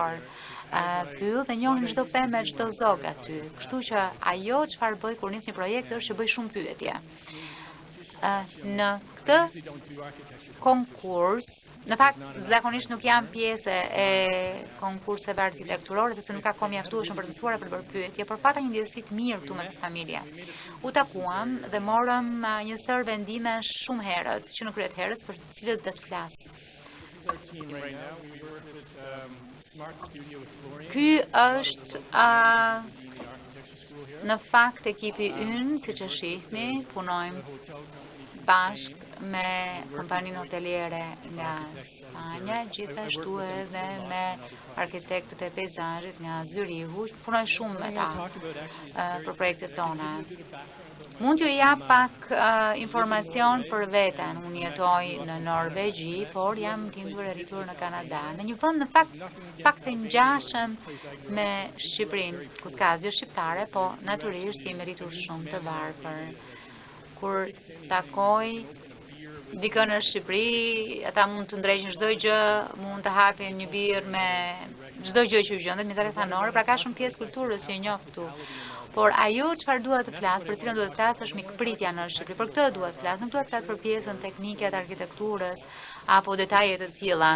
pyll dhe njohin çdo pemë, çdo zog aty. Kështu që ajo çfarë bëj kur nis një projekt është që bëj shumë pyetje. Në këtë konkurs, në fakt zakonisht nuk jam pjesë e konkurseve arkitekturore sepse nuk ka kohë mjaftueshme për të mësuar për të bërë pyetje, por pata një ndjesi të mirë këtu me familje. U takuam dhe morëm një sër vendime shumë herët, që nuk kryet herët, për të cilët do të flas. Ky është në fakt ekipi ynë, siç e shihni, punojmë bashk me kompaninë hoteliere nga Spanja, gjithashtu edhe me arkitektët e peizazhit nga Zyrihu, punoj shumë me ta për projektet tona. Mund t'ju jap pak informacion për veten. Unë jetoj në Norvegji, por jam lindur e rritur në Kanada. Në një vend në pak të ngjashëm me Shqipërinë, ku s'ka asgjë shqiptare, po natyrisht jemi rritur shumë të varfër. Kur takoj dikën në Shqipëri, ata mund të ndreqin çdo gjë, mund të hapin një birë me çdo gjë që gjendet në rrethanore, pra ka shumë pjesë kulturës që njoh këtu. Por ajo çfarë dua të flas, për cilën duhet të flas është mikpritja në Shqipëri. Për këtë dua të flas, nuk dua të flas për pjesën teknike të arkitekturës apo detaje të tilla.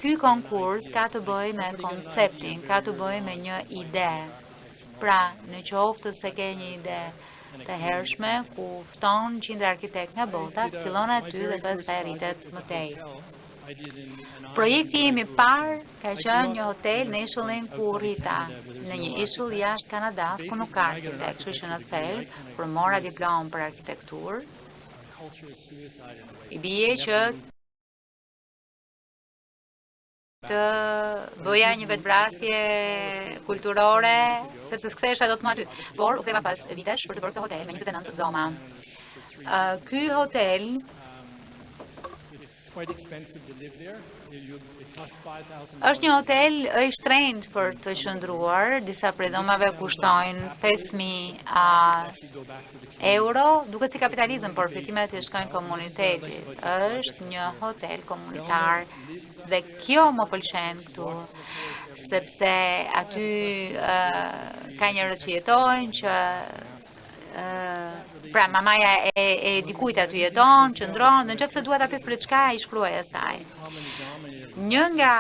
Ky konkurs ka të bëjë me konceptin, ka të bëjë me një ide. Pra, në qoftë se ke një ide të hershme ku fton qindra arkitekt nga bota, fillon aty dhe pastaj rritet më tej. Projekti im I parë ka qenë një hotel në ishullin Kurrita, në një ishull jashtë Kanadas, ku nuk ka arkitekt, kështu që në thelb, kur mora diplomë për arkitekturë, I bie që të bëja një vetvrasje kulturore, sepse s'kthesha dot më aty. Por u ktheva pas vitesh për të bërë këtë hotel me 29 dhoma. Ky hotel është një hotel I shtrenjtë për të qëndruar, disa prej dhomave kushtojnë 5.000 euro, duket si kapitalizëm, por fitimet I shkojnë komunitetit. Është një hotel komunitar dhe kjo më pëlqen këtu, sepse aty ka njerëz që jetojnë, që pra mamaja e dikujt aty jeton, qëndron, dhe nëse dua ta pjes për çka I shkruaj asaj. Një nga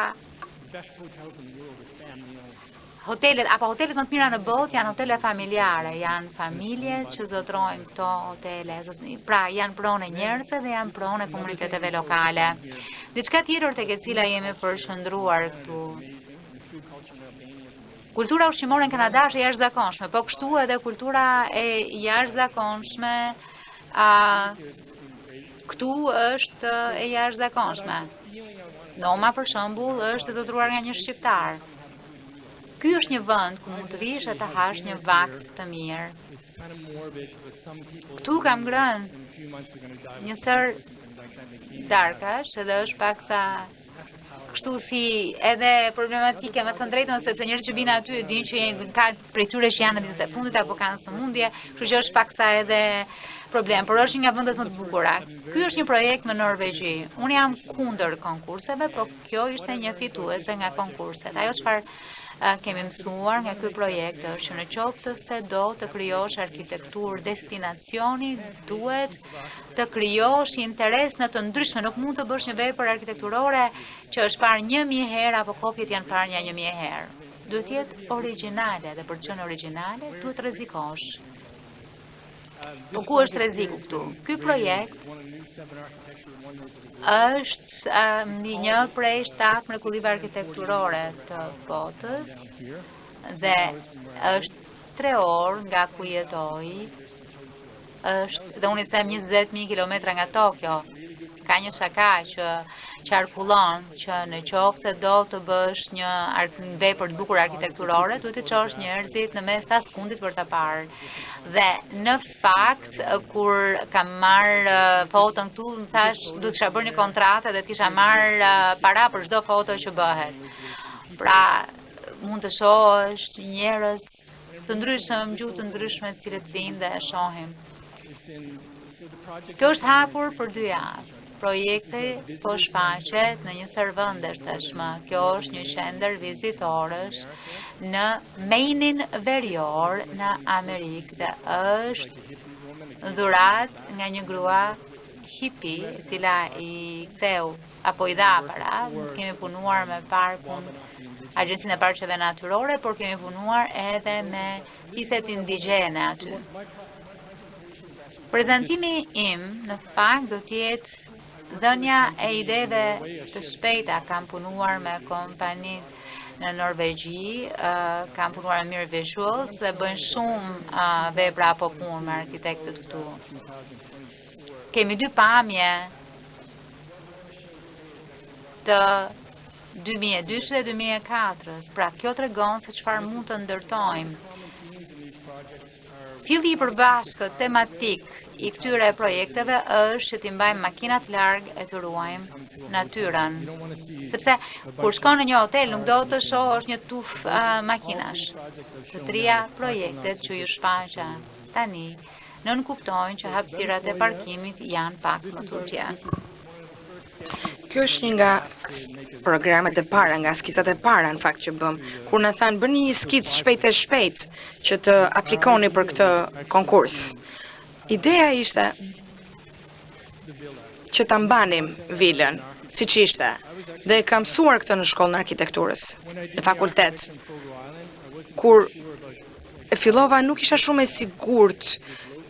hotelet apo hotelet më të mira në botë janë hotele familjare, janë familje që zotrojnë këto hotele, pra janë pronë e njerëzve dhe janë pronë e komuniteteve lokale. Diçka tjetër tek e cila jemi përqendruar këtu. Kultura ushqimore në Kanada është e jashtëzakonshme, po kështu edhe kultura e jashtëzakonshme këtu është e jashtëzakonshme. Noma për shembull është e zotruar nga një shqiptar. Ky është një vend ku mund të vish e të hash një vakt të mirë. Këtu kam ngrënë një sër darkash, edhe është paksa kështu si edhe problematike, me thënë drejtën, sepse njerëzit që vinë aty dinë që ka prej tyre që janë në vizat e fundit apo kanë sëmundje, kështu që është paksa edhe problem, por është një nga vendet më të bukura. Ky është një projekt në Norvegji. Unë jam kundër konkurseve, po kjo ishte një fituese nga konkurset. Ajo çfarë kemi mësuar nga ky projekt është që në qoftë se do të krijosh arkitekturë destinacioni, duhet të krijosh interes në të ndryshme. Nuk mund të bësh një vepër arkitekturore që është parë 1000 herë apo kopjet janë parë 1000 herë. Duhet të jetë origjinale dhe për të qenë origjinale duhet të rrezikosh. Po ku është rreziku këtu? Ky projekt është një prej 7 mrekullive arkitekturore të botës dhe është 3 orë nga ku jetoj. Dhe unë I them 20.000 kilometra nga Tokyo. Ka një shaka që qarkullon që në qoftë se do të bësh një vepër të bukur arkitekturore, duhet të çosh njerëzit në mes të askundit për ta parë. Dhe në fakt, kur kam marrë foton këtu, më thash, du të kisha bërë një kontratë dhe të kisha marrë para për çdo foto që bëhet. Pra, mund të shohësh njerëz të ndryshëm, gjuhë të ndryshme të cilët vinë dhe e shohim. Kjo është hapur për 2 javë. Projekti po shfaqet në një sër vendesh tashmë. Kjo është një qendër vizitorësh në Maine-in verior në Amerikë dhe është dhurat nga një grua hippie, e cila I ktheu apo I dha para. Kemi punuar me parkun, Agjencinë e Parqeve Natyrore, por kemi punuar edhe me hiset indigjene aty. Prezantimi im në fakt do të jetë dhënia e ideve të shpejta. Kam punuar me kompanitë në Norvegji, kam punuar me Mirror Visuals dhe bëjnë shumë vepra apo punë me arkitektët këtu. Kemi 2 pamje të 2002 dhe 2004. Pra, kjo tregon se çfarë mund të ndërtojmë. Filli I përbashkët tematik I këtyre projekteve është që t'i mbajmë makinat larg e të ruajmë natyrën. Sepse kur shkon në një hotel nuk do të shohësh një tuf makinash. Të 3 projektet që ju shfaqa tani nënkuptojnë që hapësirat e parkimit janë pak më tutje. Kjo është një nga programet e para, nga skicat e para në fakt që bëm, kur na thanë bëni një skic shpejt që të aplikoni për këtë konkurs. Ideja ishte që ta mbanim vilën siç ishte dhe kam mësuar këtë në shkollën e arkitekturës, në fakultet. Kur e fillova nuk isha shumë e sigurt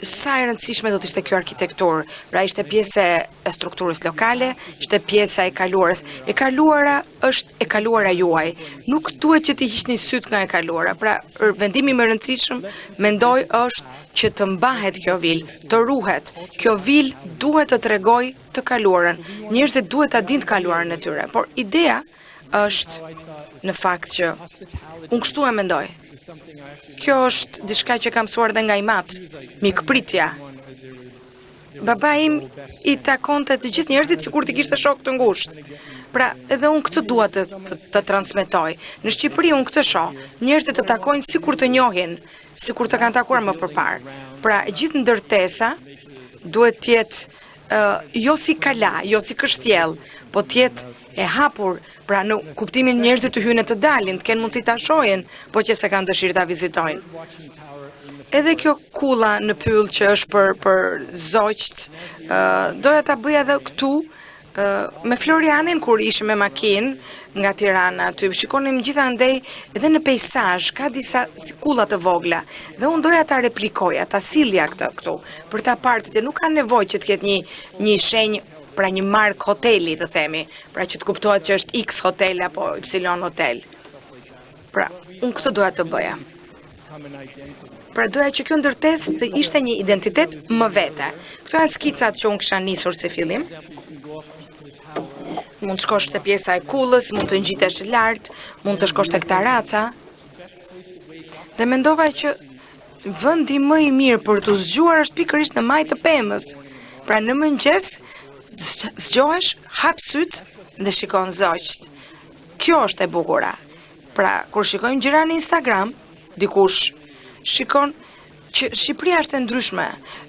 sa e rëndësishme do të ishte kjo arkitekturë. Pra ishte pjesë e strukturës lokale, ishte pjesa e kaluarës. E kaluara është e kaluara juaj. Nuk duhet që t'i hiqni syt nga e kaluara. Pra vendimi më rëndësishëm mendoj është që të mbahet kjo vil, të ruhet. Kjo vil duhet të tregoj të kaluarën. Njerëzit duhet ta dinë të kaluarën e tyre. Por ideja është në fakt që unë kështu e mendoj. Kjo është diçka që kam mësuar dhe nga i mat, mikpritja. Baba im i takonte të gjithë njerëzit sikur t'i kishte shok të ngushtë. Pra, edhe unë këtë dua të transmetoj. Në Shqipëri unë këtë shoh. Njerëzit të takojnë sikur të njohin, sikur të kanë takuar më përpara. Pra, gjithë ndërtesa duhet të jetë jo si kala, jo si kështjell, po të jetë e hapur, pra në kuptimin njerëzit të hyjnë të dalin, të kenë mundësi ta shohin, po që se kanë dëshirë ta vizitojnë. Edhe kjo kulla në pyll që është për zogjt, doja ta bëja edhe këtu me Florianin kur ishim me makinë nga Tirana, aty shikonim gjithandej edhe në peizazh ka disa kulla të vogla. Dhe unë doja ta replikoja, ta sillja këtu, për ta parë që nuk ka nevojë që të ketë një shenjë, pra një mark hoteli të themi, pra që të kuptohet që është X hotel apo Y hotel. Pra, unë këtë doja të bëja. Pra doja që kjo ndërtesë të ishte një identitet më vete. Këto janë skicat që unë kisha nisur si fillim. Mund të shkosh te pjesa e kullës, mund të ngjitesh lart, mund të shkosh tek taraca. Dhe mendova që vendi më i mirë për të zgjuar është pikërisht në maj të pemës. Pra në mëngjes zgjohesh, hap syt dhe shikon zogjt. Kjo është e bukura. Pra, kur shikojmë gjëra në Instagram, dikush shikon që Shqipëria është e ndryshme.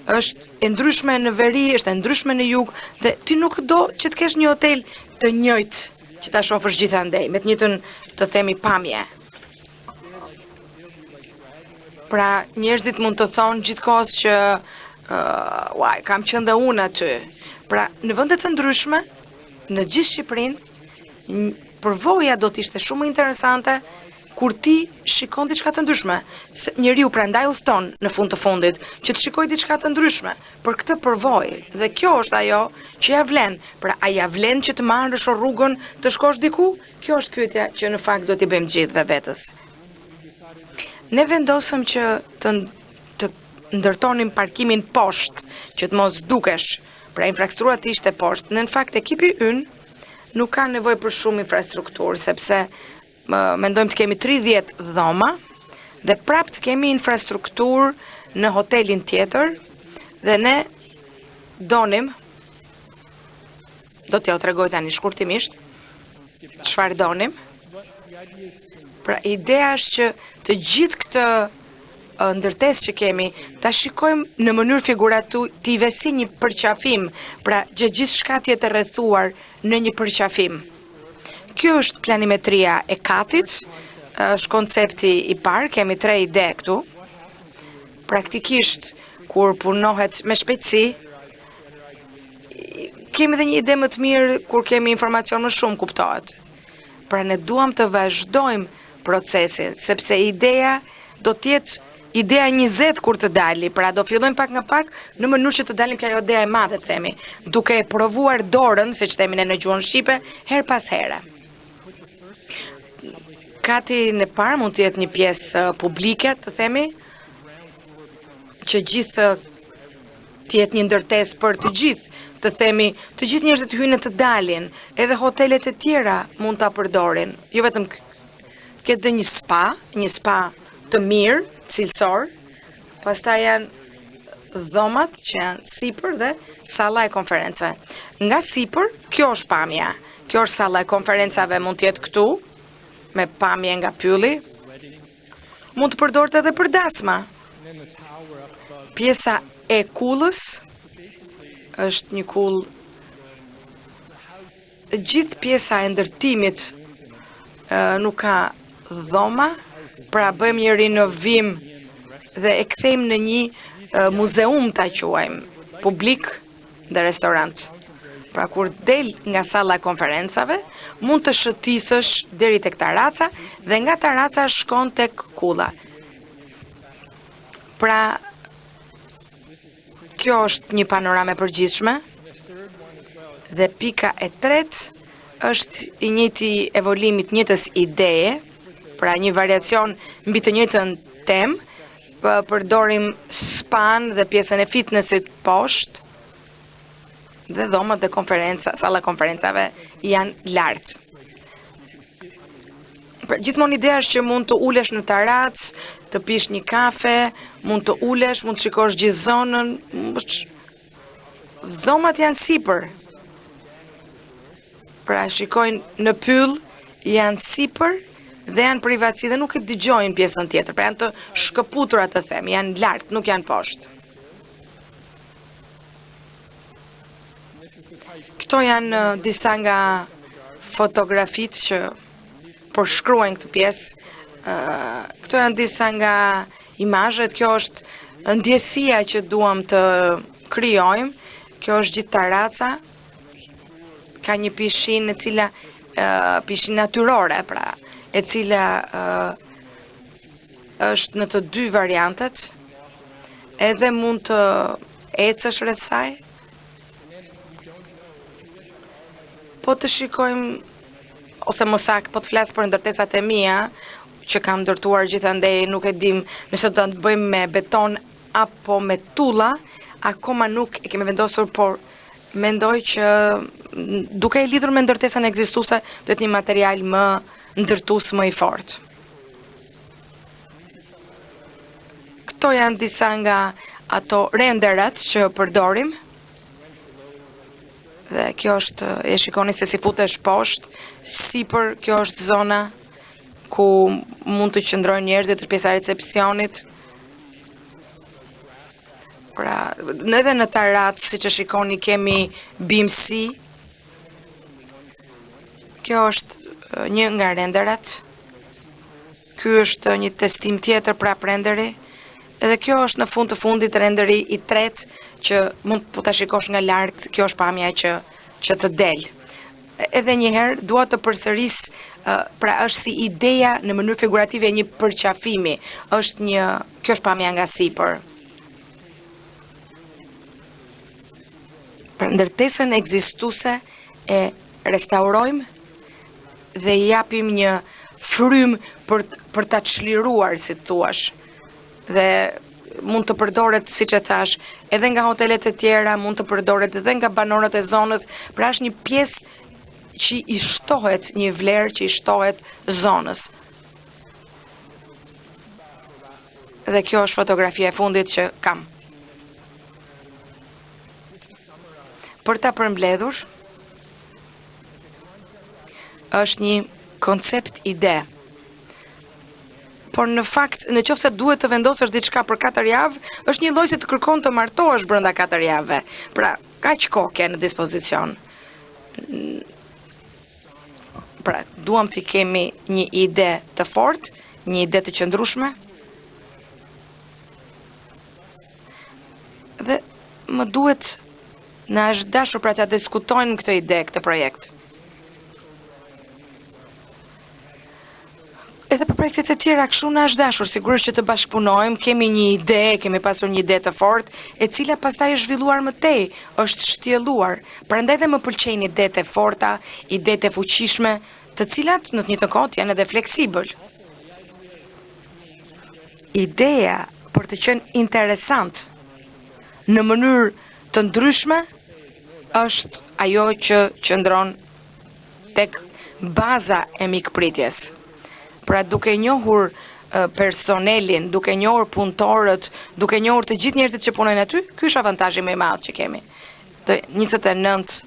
Është e ndryshme në veri, është e ndryshme në jug, dhe ti nuk do që të kesh një hotel të njëjtë që ta shohësh gjithandej, me të njëjtën të themi pamje. Pra, njerëzit mund të thonë gjithkohës që kam qenë dhe unë aty. Pra, në vende të ndryshme, në gjithë Shqipërinë, përvoja do të ishte shumë interesante kur ti shikon diçka të ndryshme. Njeriu prandaj udhton në fund të fundit që të shikojë diçka të ndryshme për këtë përvojë. Dhe kjo është ajo që ja vlen. Pra, a ja vlen që të marrësh rrugën të shkosh diku? Kjo është pyetja që në fakt do t'i bëjmë gjithë vetes. Ne vendosëm që të ndërtonim parkimin poshtë, që të mos dukesh. Pra infrastruktura të ishte poshtë. Në fakt ekipi ynë nuk ka nevojë për shumë infrastrukturë, sepse mendojmë të kemi 30 dhoma dhe prap të kemi infrastrukturë në hotelin tjetër dhe ne donim, do t'ja u tregoj tani shkurtimisht, çfarë donim. Pra ideja është që të gjithë këtë ndërtesë që kemi, ta shikojmë në mënyrë figurative si një përqafim, pra gjithë shkatjet e rrethuar në një përqafim. Kjo është planimetria e katit, është koncepti i parë, kemi 3 ide këtu. Praktikisht, kur punohet me shpejtësi, kemi dhe një ide më të mirë kur kemi informacion më shumë, kuptohet. Pra ne duam të vazhdojmë procesin, sepse ideja do t'jetë ideja 20 kur të dali, pra do fillojmë pak nga pak në mënyrë që të dalim kjo ideja e madhe, themi, duke e provuar dorën, se që themi në gjuhën shqipe, her pas here. Kati në parë mund të jetë një pjesë publike, të themi, që gjithë të jetë një ndërtesë për të gjithë, të themi, të gjithë njerëzit të hyjnë të dalin, edhe hotelet e tjera mund ta përdorin, jo vetëm këtë dhe një spa të mirë, cilësor, pastaj janë dhomat që janë sipër dhe salla e konferencave. Nga sipër, kjo është pamja. Kjo është salla e konferencave, mund të jetë këtu, me pamje nga pylli. Mund të përdoret edhe për dasma. Pjesa e kullës është një kull. Gjithë pjesa e ndërtimit nuk ka dhoma, pra bëjmë një rinovim dhe e kthejmë në një muzeum ta quajmë, publik dhe restorant. Pra kur del nga salla e konferencave, mund të shëtisësh deri tek taraca dhe nga taraca shkon tek kulla. Pra Kjo është një panorame përgjithshme. Dhe pika e tretë është i njëjti evolimit njëjtës ideje, pra një variacion mbi të njëjtën temë, përdorim span dhe pjesën e fitnessit poshtë, dhe dhomat dhe salla konferencave janë lartë. Gjithmonë ideja është që mund të ulesh në tarac, të pish një kafe, mund të ulesh, mund të shikosh gjithë zonën. Dhomat janë sipër. Pra shikojnë në pyll, janë sipër dhe janë privatësi dhe nuk e dëgjojnë pjesën tjetër. Pra janë të shkëputura të them, janë lartë, nuk janë poshtë. Këto janë disa nga fotografitë që përshkruajnë këtë pjesë. Këto janë disa nga imazhet. Kjo është ndjesia që duam të krijojmë. Kjo është gjithë taraca. Ka një pishinë e cila pishinë natyrore, pra, e cila është në të dy variantet. Edhe mund të ecësh rreth saj. Po të shikojmë, ose më saktë, po të flas për ndërtesat e mia, që kam ndërtuar gjithandej, nuk e dim nëse do të bëjmë me beton apo me tulla, akoma nuk e kemi vendosur, por mendoj që duke e lidhur me ndërtesën ekzistuese, do të një material më ndërtues, më i fortë. Këto janë disa nga ato renderat që përdorim. Dhe kjo është, e shikoni se si futesh poshtë, sipër kjo është zona ku mund të qëndrojnë njerëzit të pjesa e recepcionit. Pra, edhe në tarac, siç e shikoni, kemi bimësi. Kjo është një nga renderat. Ky është një testim tjetër prap renderi. Edhe kjo është në fund të fundit renderi i tretë që mund të ta shikosh nga lart, kjo është pamja që të del. Edhe një herë dua të përsëris, pra është si ideja në mënyrë figurative një përqafimi. Kjo është pamja nga sipër. Pra ndërtesën ekzistuese e restaurojmë dhe i japim një frym për ta çliruar, si thuash. Dhe mund të përdoret, siç e thash, edhe nga hotelet e tjera, mund të përdoret edhe nga banorët e zonës, pra është një pjesë që i shtohet, një vlerë që i shtohet zonës. Dhe kjo është fotografia e fundit që kam. Për ta përmbledhur, është një koncept ide. Por në fakt, në qoftë se duhet të vendosësh diçka për 4 javë, është një lloj si të kërkon të martohesh brenda 4 javëve. Pra, kaq kohë ke në dispozicion. Pra, duam të kemi një ide të fortë, një ide të qëndrueshme. Dhe më duhet na është dashur pra ta diskutojmë këtë ide, këtë projekt. Edhe për projektet e tjera kështu na është dashur, sigurisht që të bashkëpunojmë, kemi një ide, kemi pasur një ide të fortë, e cila pastaj është zhvilluar më tej, është shtjelluar. Prandaj dhe më pëlqejnë idetë e forta, idetë e fuqishme, të cilat në të njëjtën kohë janë edhe fleksibël. Ideja për të qenë interesant në mënyrë të ndryshme është ajo që qëndron tek baza e mikpritjes. Pra duke njohur personelin, duke njohur punëtorët, duke njohur të gjithë njerëzit që punojnë aty, ky është avantazhi më i madh që kemi. 29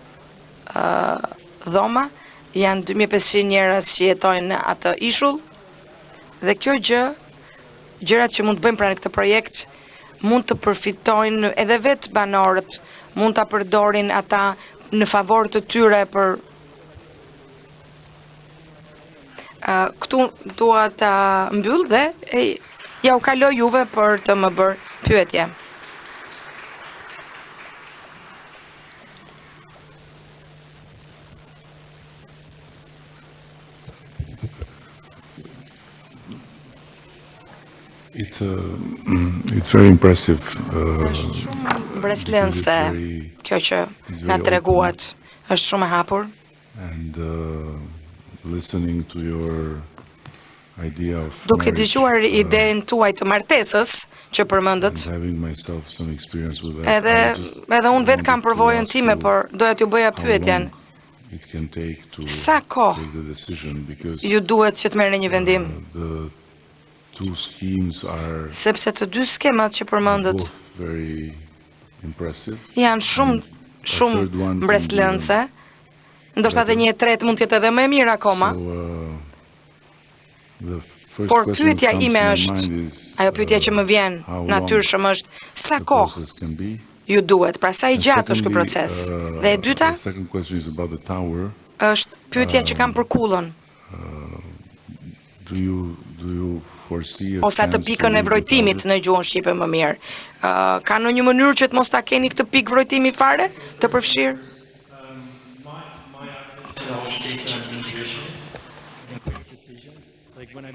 dhoma, janë 2500 njerëz që jetojnë në atë ishull, dhe kjo gjërat që mund të bëjmë pra në këtë projekt, mund të përfitojnë edhe vetë banorët, mund ta përdorin ata në favor të tyre për këtu dua ta mbyll dhe ja u kaloj juve për të më bërë pyetje. It's very impressive mbreslënse, kjo që na treguat, është shumë e hapur. Duke dëgjuar idenë tuaj të martesës që përmendët, edhe unë vetë kam përvojën time, por doja t'ju bëja pyetjen. Sa kohë ju duhet që të merrni një vendim? Sepse të dy skemat që përmendët janë shumë mbreslënse, ndoshta edhe një e tretë mund të jetë edhe më e mirë akoma. Por pyetja ime është, ajo pyetja që më vjen natyrshëm është, sa kohë ju duhet, pra sa i gjatë është ky proces? Dhe e dyta është pyetja që kam për kullën. Ose atë pikën e vrojtimit në gjuhën shqipe më mirë. Ka në një mënyrë që të mos ta keni këtë pikë vrojtimi fare, të përfshirë? When I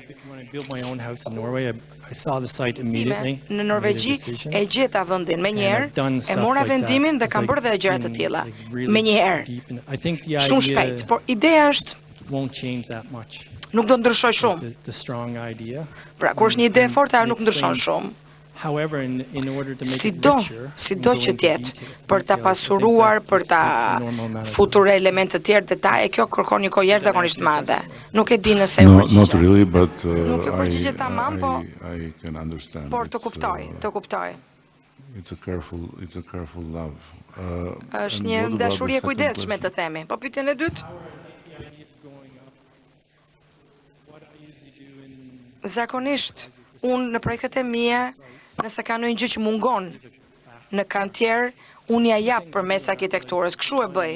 built my own house in Norway, I saw the site immediately. Në Norvegji e gjeta vendin menjëherë, e mora vendimin dhe kam bërë edhe gjëra të tilla. Menjëherë. Shumë shpejt, por ideja është nuk do ndryshoj shumë. Pra, kur është një ide e fortë, ajo nuk ndryshon shumë. Sido që tjetë, për ta pasuruar, për ta futur elemente të tjerë detaje, kjo kërkon një kohë jashtëzakonisht madhe. Nuk e di nëse u përgjigje. Not really, but nuk e përgjigje tamam, por të kuptoj. It's a careful love. Është një dashuri e kujdesshme të themi. Po pyetjen e dytë? Zakonisht, unë në projektet e mia, nëse ka ndonjë gjë që mungon në kantier, unë ja jap përmes arkitekturës. Kështu e bëj.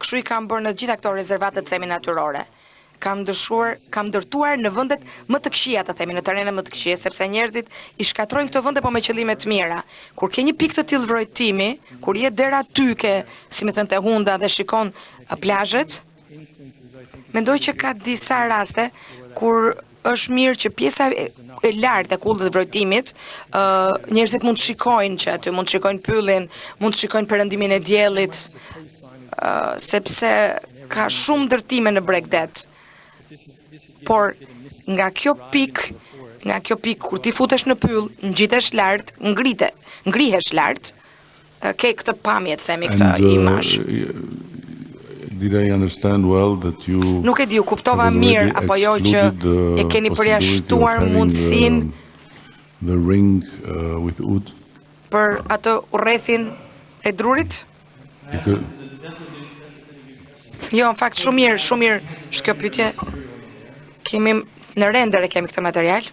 Kështu i kam bërë në të gjitha këto rezervate të themi natyrore. Kam ndërtuar në vendet më të këqija të themi, në terrene më të këqija, sepse njerëzit i shkatrojnë këto vende po me qëllime të mira. Kur ke një pikë të tillë vrojtimi, kur je dera ty ke, si më thënë, Hunda dhe shikon plazhet, mendoj që ka disa raste kur është mirë që pjesa e lartë e kullës vrojtimit, njerëzit mund të shikojnë që aty, mund të shikojnë pyllin, mund të shikojnë perëndimin e diellit, sepse ka shumë ndërtime në Bregdet. Por nga kjo pikë, kur ti futesh në pyll, ngjitesh lart, ngrihesh lart, ke këtë pamje, themi, këtë imazh. Did I understand well that you Nuk e di, u kuptova mirë apo jo që e keni përjashtuar mundësinë the ring with wood për atë urrëthin e drurit? Jo, në fakt shumë mirë është kjo pyetje. Kemi në render e kemi këtë material.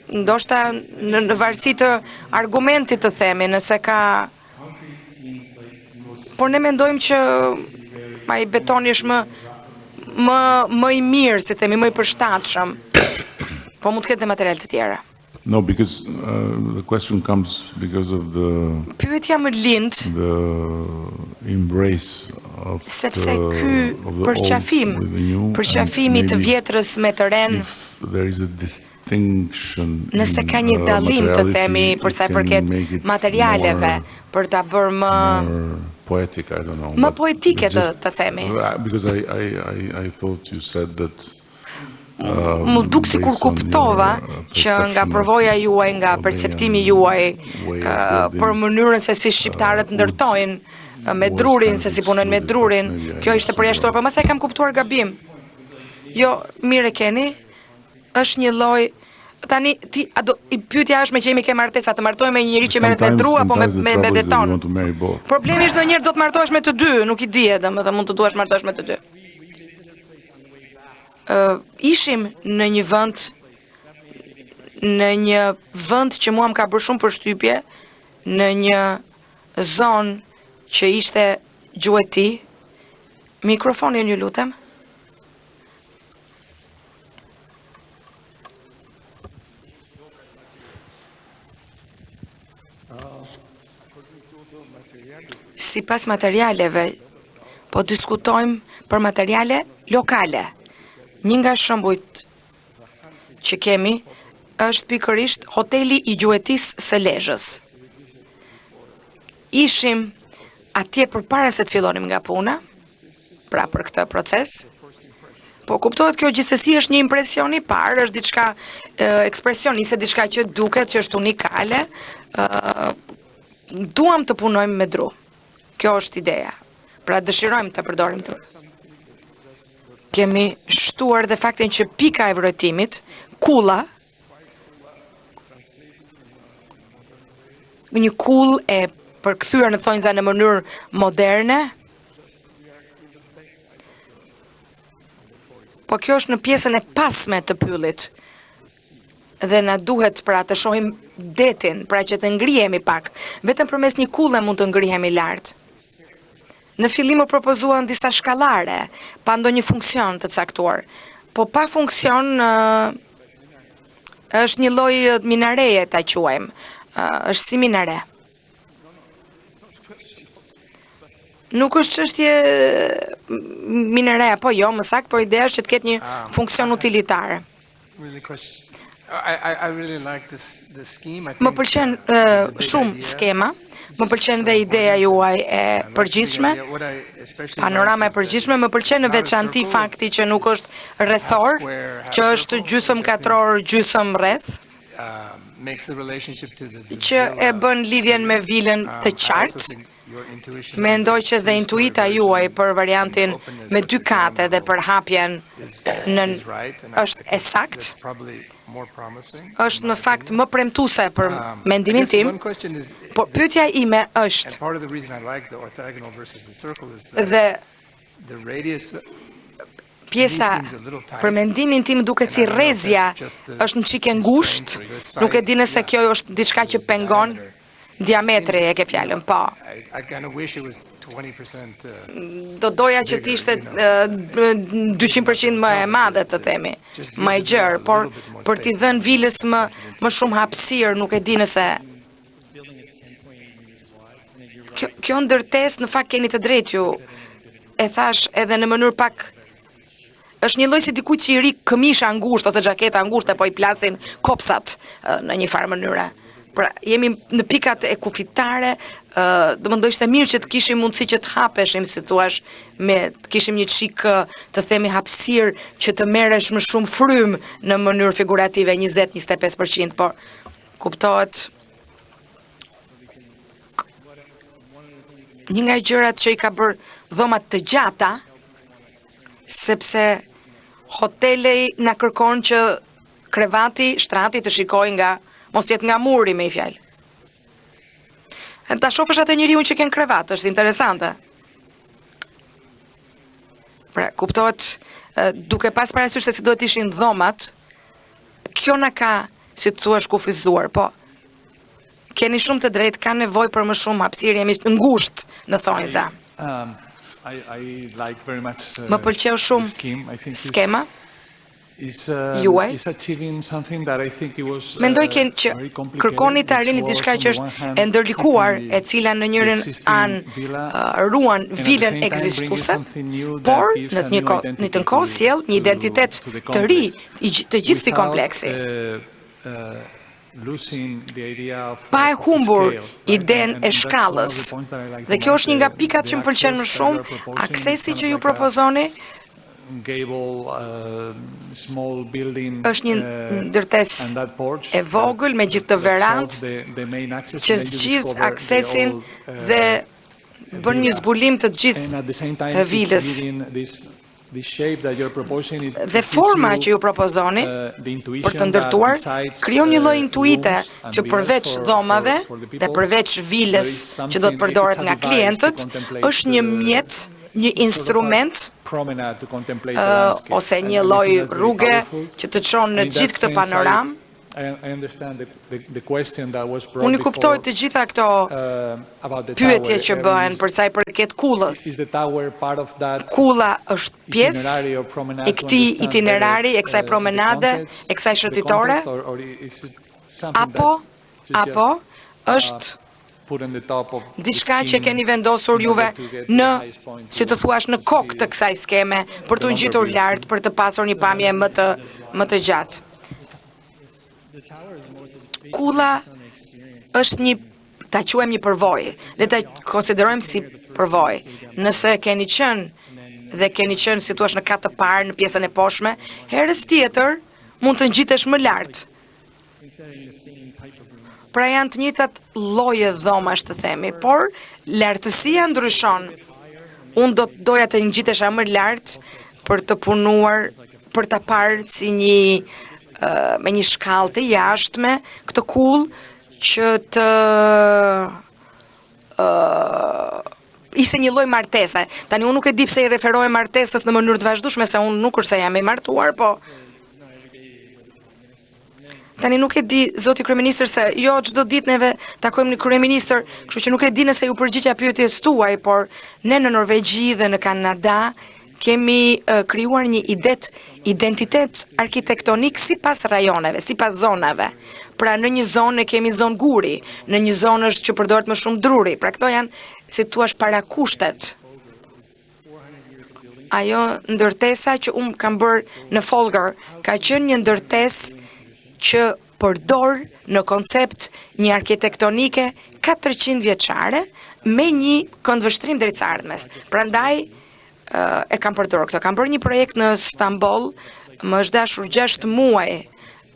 Ndoshta në varësi të argumentit të themi, nëse ka. Por ne mendojmë që ai betoni është më i mirë, si themi, më i përshtatshëm. Po mund të ketë materiale të tjera. No, because the question comes because of the pyetja më lind the embrace of sepse ky përqafimi të vjetrës me të ren, there is a distinction. Nëse ka një dallim të themi për sa i përket materialeve për ta bërë më poetic, I don't know. Më poetike të themi. Because I thought you said that më duk si kur kuptova që nga përvoja juaj, nga perceptimi juaj, për mënyrën se si shqiptarët ndërtojnë me drurin, se si punojnë me drurin, kjo ishte përjashtuar, por mëse kam kuptuar gabim. Jo, mire keni, është një lloj. Tani, pyetja është me që jemi ke martesa, të martohem me njëri që merret me dru apo me beton. Problemi është ndonjëherë do të martohesh me të dy, nuk i di edhe, më mund të duash martohesh me të dy. Ishim në një vend që mua më ka bërë shumë përshtypje, në një zonë që ishte gjueti. Mikrofonin ju lutem. Si pas materialeve, po diskutojmë për materiale lokale. Një nga shembujt që kemi është pikërisht hoteli i gjuetisë së Lezhës. Ishim atje përpara se të fillonim nga puna, pra për këtë proces. Po kuptohet kjo gjithsesi është një impresion i parë, është diçka ekspresioniste, diçka që duket që është unikale. Duam të punojmë me dru. Kjo është ideja. Pra dëshirojmë të përdorim dru. Kemi shtuar dhe faktin që pika e vërtetimit, kulla, një kull e përkthyer në thonjza në mënyrë moderne. Po kjo është në pjesën e pasme të pyllit. Dhe na duhet pra të shohim detin, pra që të ngrihemi pak. Vetëm përmes një kulle mund të ngrihemi lart. Në fillim u propozuan disa shkallare, pa ndonjë funksion të caktuar. Po pa funksion është një lloj minareje ta quajmë. Është si minare. Nuk është çështje minareja, po jo, më saktë, por ideja është që të ketë një funksion utilitar. Më pëlqen shumë skema, më pëlqen dhe ideja juaj e përgjithshme, panorama e përgjithshme, më pëlqen në veçanti fakti që nuk është rrethor, që është gjysmë katror, gjysmë rreth, që e bën lidhjen me vilën të qartë. Mendoj që dhe intuita juaj për variantin me 2 kate dhe për hapjen është e sakt, është në fakt më premtuese për mendimin tim, por pyetja ime është dhe pjesa për mendimin tim duket si rrezja është në çike ngushtë, nuk e di nëse kjo është diçka që pengon diametri e ke fjalën, po. Do doja që t'ishte 200% më e madhe të themi, më e gjerë, por për t'i dhënë vilës më shumë hapësirë, nuk e di nëse kjo ndërtesë në fakt keni të drejtë ju, e thash edhe në mënyrë pak është një lloj si dikujt që i ri këmisha ngushtë ose xhaketa ngushtë po i plasin kopsat në një farë mënyre. Pra, jemi në pikat e kufitare, do më ishte mirë që të kishim mundësi që të hapeshim, si thuash, të kishim një çik të themi hapësirë që të merresh më shumë frym në mënyrë figurative 20-25%, por kuptohet një nga gjërat që i ka bërë dhomat të gjata, sepse hoteli na kërkon që krevati, shtrati të shikoj nga, mos jetë nga muri me i fjalë. Ta shofësh atë njeriu që ken krevat, është interesante. Pra, kuptohet, duke pas parasysh se si do të ishin dhomat, kjo na ka, si të thua, kufizuar, po keni shumë të drejtë, ka nevojë për më shumë hapësirë, jemi ngushtë në thonjza. Më pëlqeu shumë skema juaj. Mendoj që kërkoni të arrini diçka që është e ndërlikuar, e cila në njërin anë ruan vilën ekzistuese, por në të kohë sjell një identitet të ri të gjithë këtij kompleksi. Pa e humbur idenë e shkallës. Dhe kjo është një nga pikat që më pëlqen më shumë, aksesi që ju propozoni, është një ndërtesë e vogël me gjithë të verandë që zgjidh aksesin dhe bën një zbulim të gjithë vilës. Dhe forma që ju propozoni për të ndërtuar krijon një lloj intuite që përveç dhomave dhe përveç vilës që do të përdoret nga klientët, është një mjet, një instrument ose një lloj rruge që të çon në gjithë këtë panoramë. Unë kuptoj të gjitha këto pyetje që bëhen për sa i përket kullës. Kulla është pjesë e këtij itinerari, e kësaj promenade, e kësaj shëtitore, apo është diçka që keni vendosur juve në, si të thuash, në kokë të kësaj skeme, për të ngjitur lart, për të pasur një pamje më të gjatë. Kulla është ta quajmë një përvojë, le ta konsiderojmë si përvojë. Nëse keni qenë si thua në kat të parë në pjesën e poshtme, herës tjetër mund të ngjitesh më lart. Pra janë të njëjtat lloje dhomash të themi, por lartësia ndryshon. Unë do të doja të ngjitesha më lart për të punuar, për ta parë si me një shkallë të jashtme, këtë kull që të ishte një lloj martese. Tani unë nuk e di pse i referohem martesës në mënyrë të vazhdueshme, se unë nuk është se jam i martuar, po tani nuk e di, zoti kryeministër, se jo çdo ditë neve takojmë një kryeministër, kështu që nuk e di nëse ju përgjigja pyetjes tuaj, por ne në Norvegji dhe në Kanada kemi krijuar një identitet arkitektonik sipas rajoneve, sipas zonave. Pra në një zonë kemi zonë guri, në një zonë është që përdoret më shumë druri. Pra këto janë, si thua, parakushtet. Ajo ndërtesa që unë kam bërë në Folger ka qenë një ndërtesë që përdor në koncept një arkitektonike 400 vjeçare me një këndvështrim drejt së ardhmes. Prandaj e kam përdorur këtë. Kam bërë një projekt në Stamboll, më është dashur 6 muaj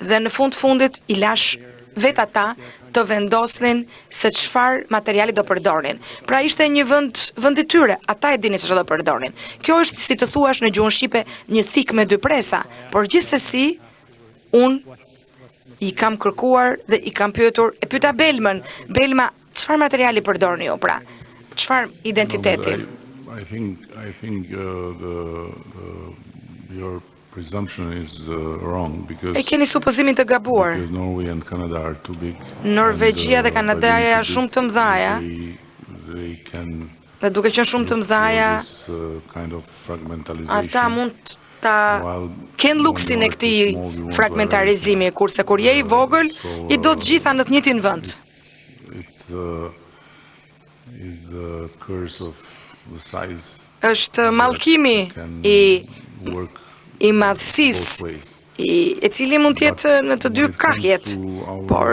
dhe në fundit i lash vetë ata të vendosnin se çfarë materiali do përdorin. Pra ishte një vend i tyre, ata e dinin se çfarë do përdorin. Kjo është, si të thuash në gjuhën shqipe, një thik me 2 presa, por gjithsesi unë i kam kërkuar dhe i kam pyetur, e pyeta Belma, çfarë materiali përdorni ju, pra? Çfarë identiteti? I think your presumption is wrong because e keni supozimin të gabuar. Norway and Canada are too big. Norvegjia dhe Kanadaja janë shumë të mëdha. Dhe duke qenë shumë të mëdha, ata mund ta kenë luksin e këtij fragmentarizimi, kurse kur je i vogël, i do të gjitha në të njëjtin vend. Është mallkimi i madhësisë, i cili mund të jetë në të dy krahjet, por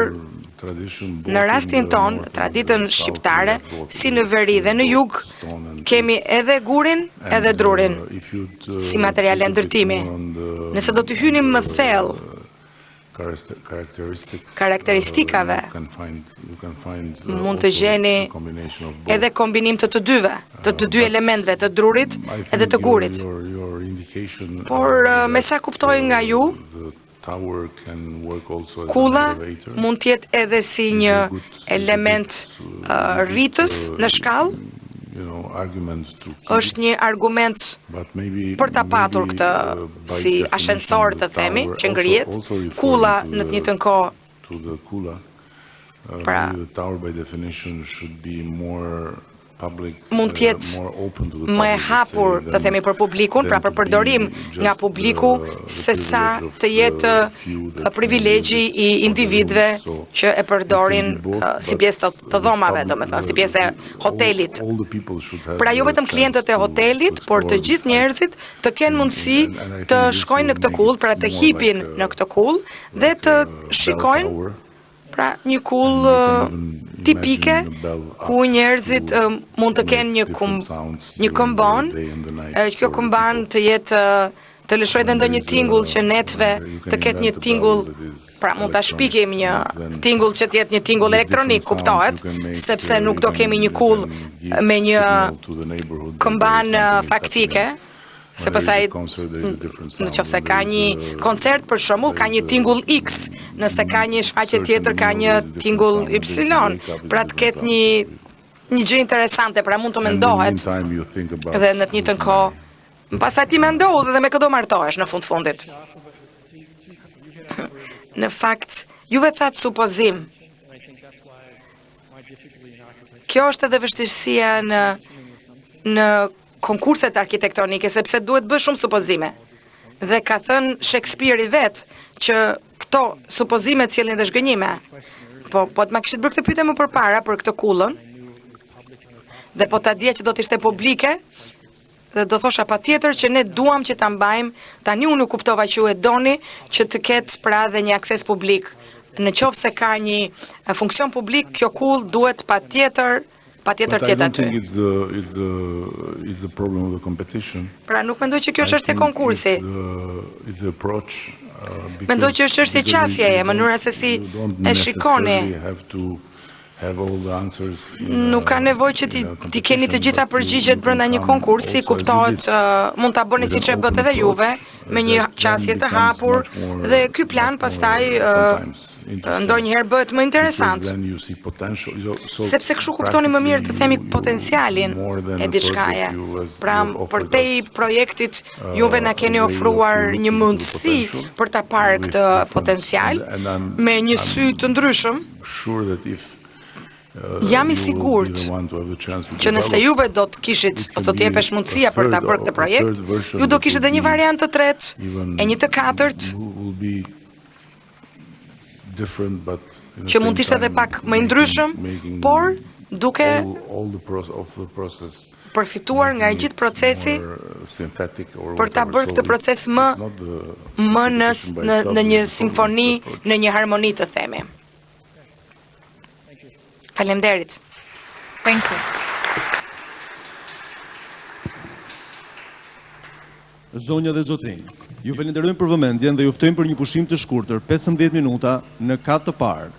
në rastin ton, traditën shqiptare, si në veri dhe në jug, kemi edhe gurin, edhe drurin, si materiale ndërtimi. Nëse do të hynim më thellë karakteristikave, mund të gjeni edhe kombinim të dyve, të dy elementve, të drurit edhe të gurit. Por me sa kuptoj nga ju, kulla mund të jetë edhe si një element rritës në shkallë, është një argument për ta patur këtë si ashensor të themi, që ngrihet, kulla në të njëjtën kohë. Pra, mund të jetë më e hapur, të themi, për publikun, pra për përdorim nga publiku, se sa të jetë privilegji i individëve që e përdorin si pjesë të dhomave, domethënë, si pjesë e hotelit. Pra jo vetëm klientët e hotelit, por të gjithë njerëzit të kenë mundësi të shkojnë në këtë kull, pra të hipin në këtë kull dhe të shikojnë pra një kull tipike ku njerëzit mund të kenë një këmbon, kjo këmban të jetë të lëshoj dhe ndonjë tingull që netve të ketë një tingull, pra mund të shpikim një tingull që të jetë një tingull elektronik, kuptohet, sepse nuk do kemi një kull me një këmban faktike, se pastaj në qoftë se ka një koncert për shembull, ka një tingull X, nëse ka një shfaqje tjetër ka një tingull Y, pra të ketë një gjë interesante, pra mund të mendohet dhe në të njëjtën kohë pastaj ti mendoj dhe me këto martohesh në fundit. Në fakt, juve thatë supozim. Kjo është edhe vështirësia në konkurset arkitektonike, sepse duhet bësh shumë supozime. Dhe ka thënë Shakespeare i vetë që këto supozime cilin dhe shgënjime. Po të ma kishit bërë këtë pyetje më përpara për këtë kullën, dhe po ta dje që do të ishte publike, Dhe do thosha patjetër që ne duam që ta mbajmë, tani unë nuk kuptova që ju e doni që të ketë pra dhe një akses publik. Në qoftë se ka një funksion publik, kjo kull duhet patjetër tjetë aty. Pra nuk mendoj që kjo është çështje konkursi. Mendoj që është çështje qasjeje, mënyra se si e shikoni. Nuk ka nevojë që ti keni të gjitha përgjigjet brenda një konkursi, kuptohet, mund ta bëni siç e bët edhe juve, me një qasje të hapur dhe ky plan pastaj ndonjëherë bëhet më interesant. Sepse kështu kuptoni më mirë të themi potencialin e diçkaje. Pra, përtej projektit, juve na keni ofruar një mundësi për ta parë këtë potencial me një sy të ndryshëm. Jam i sigurt që nëse juve do të kishit ose do të jepesh mundësia për ta bërë këtë projekt, ju do kishit edhe një variant të tretë, e një të katërt, që mund të ishte edhe pak më i ndryshëm, por duke përfituar nga i gjithë procesi për ta bërë këtë proces më në një simfoni, në një harmoni të themi. Faleminderit. Thank you. Zonja dhe zotrinj, ju falenderojmë për vëmendjen dhe ju ftojmë për një pushim të shkurtër 15 minuta në kat të parë.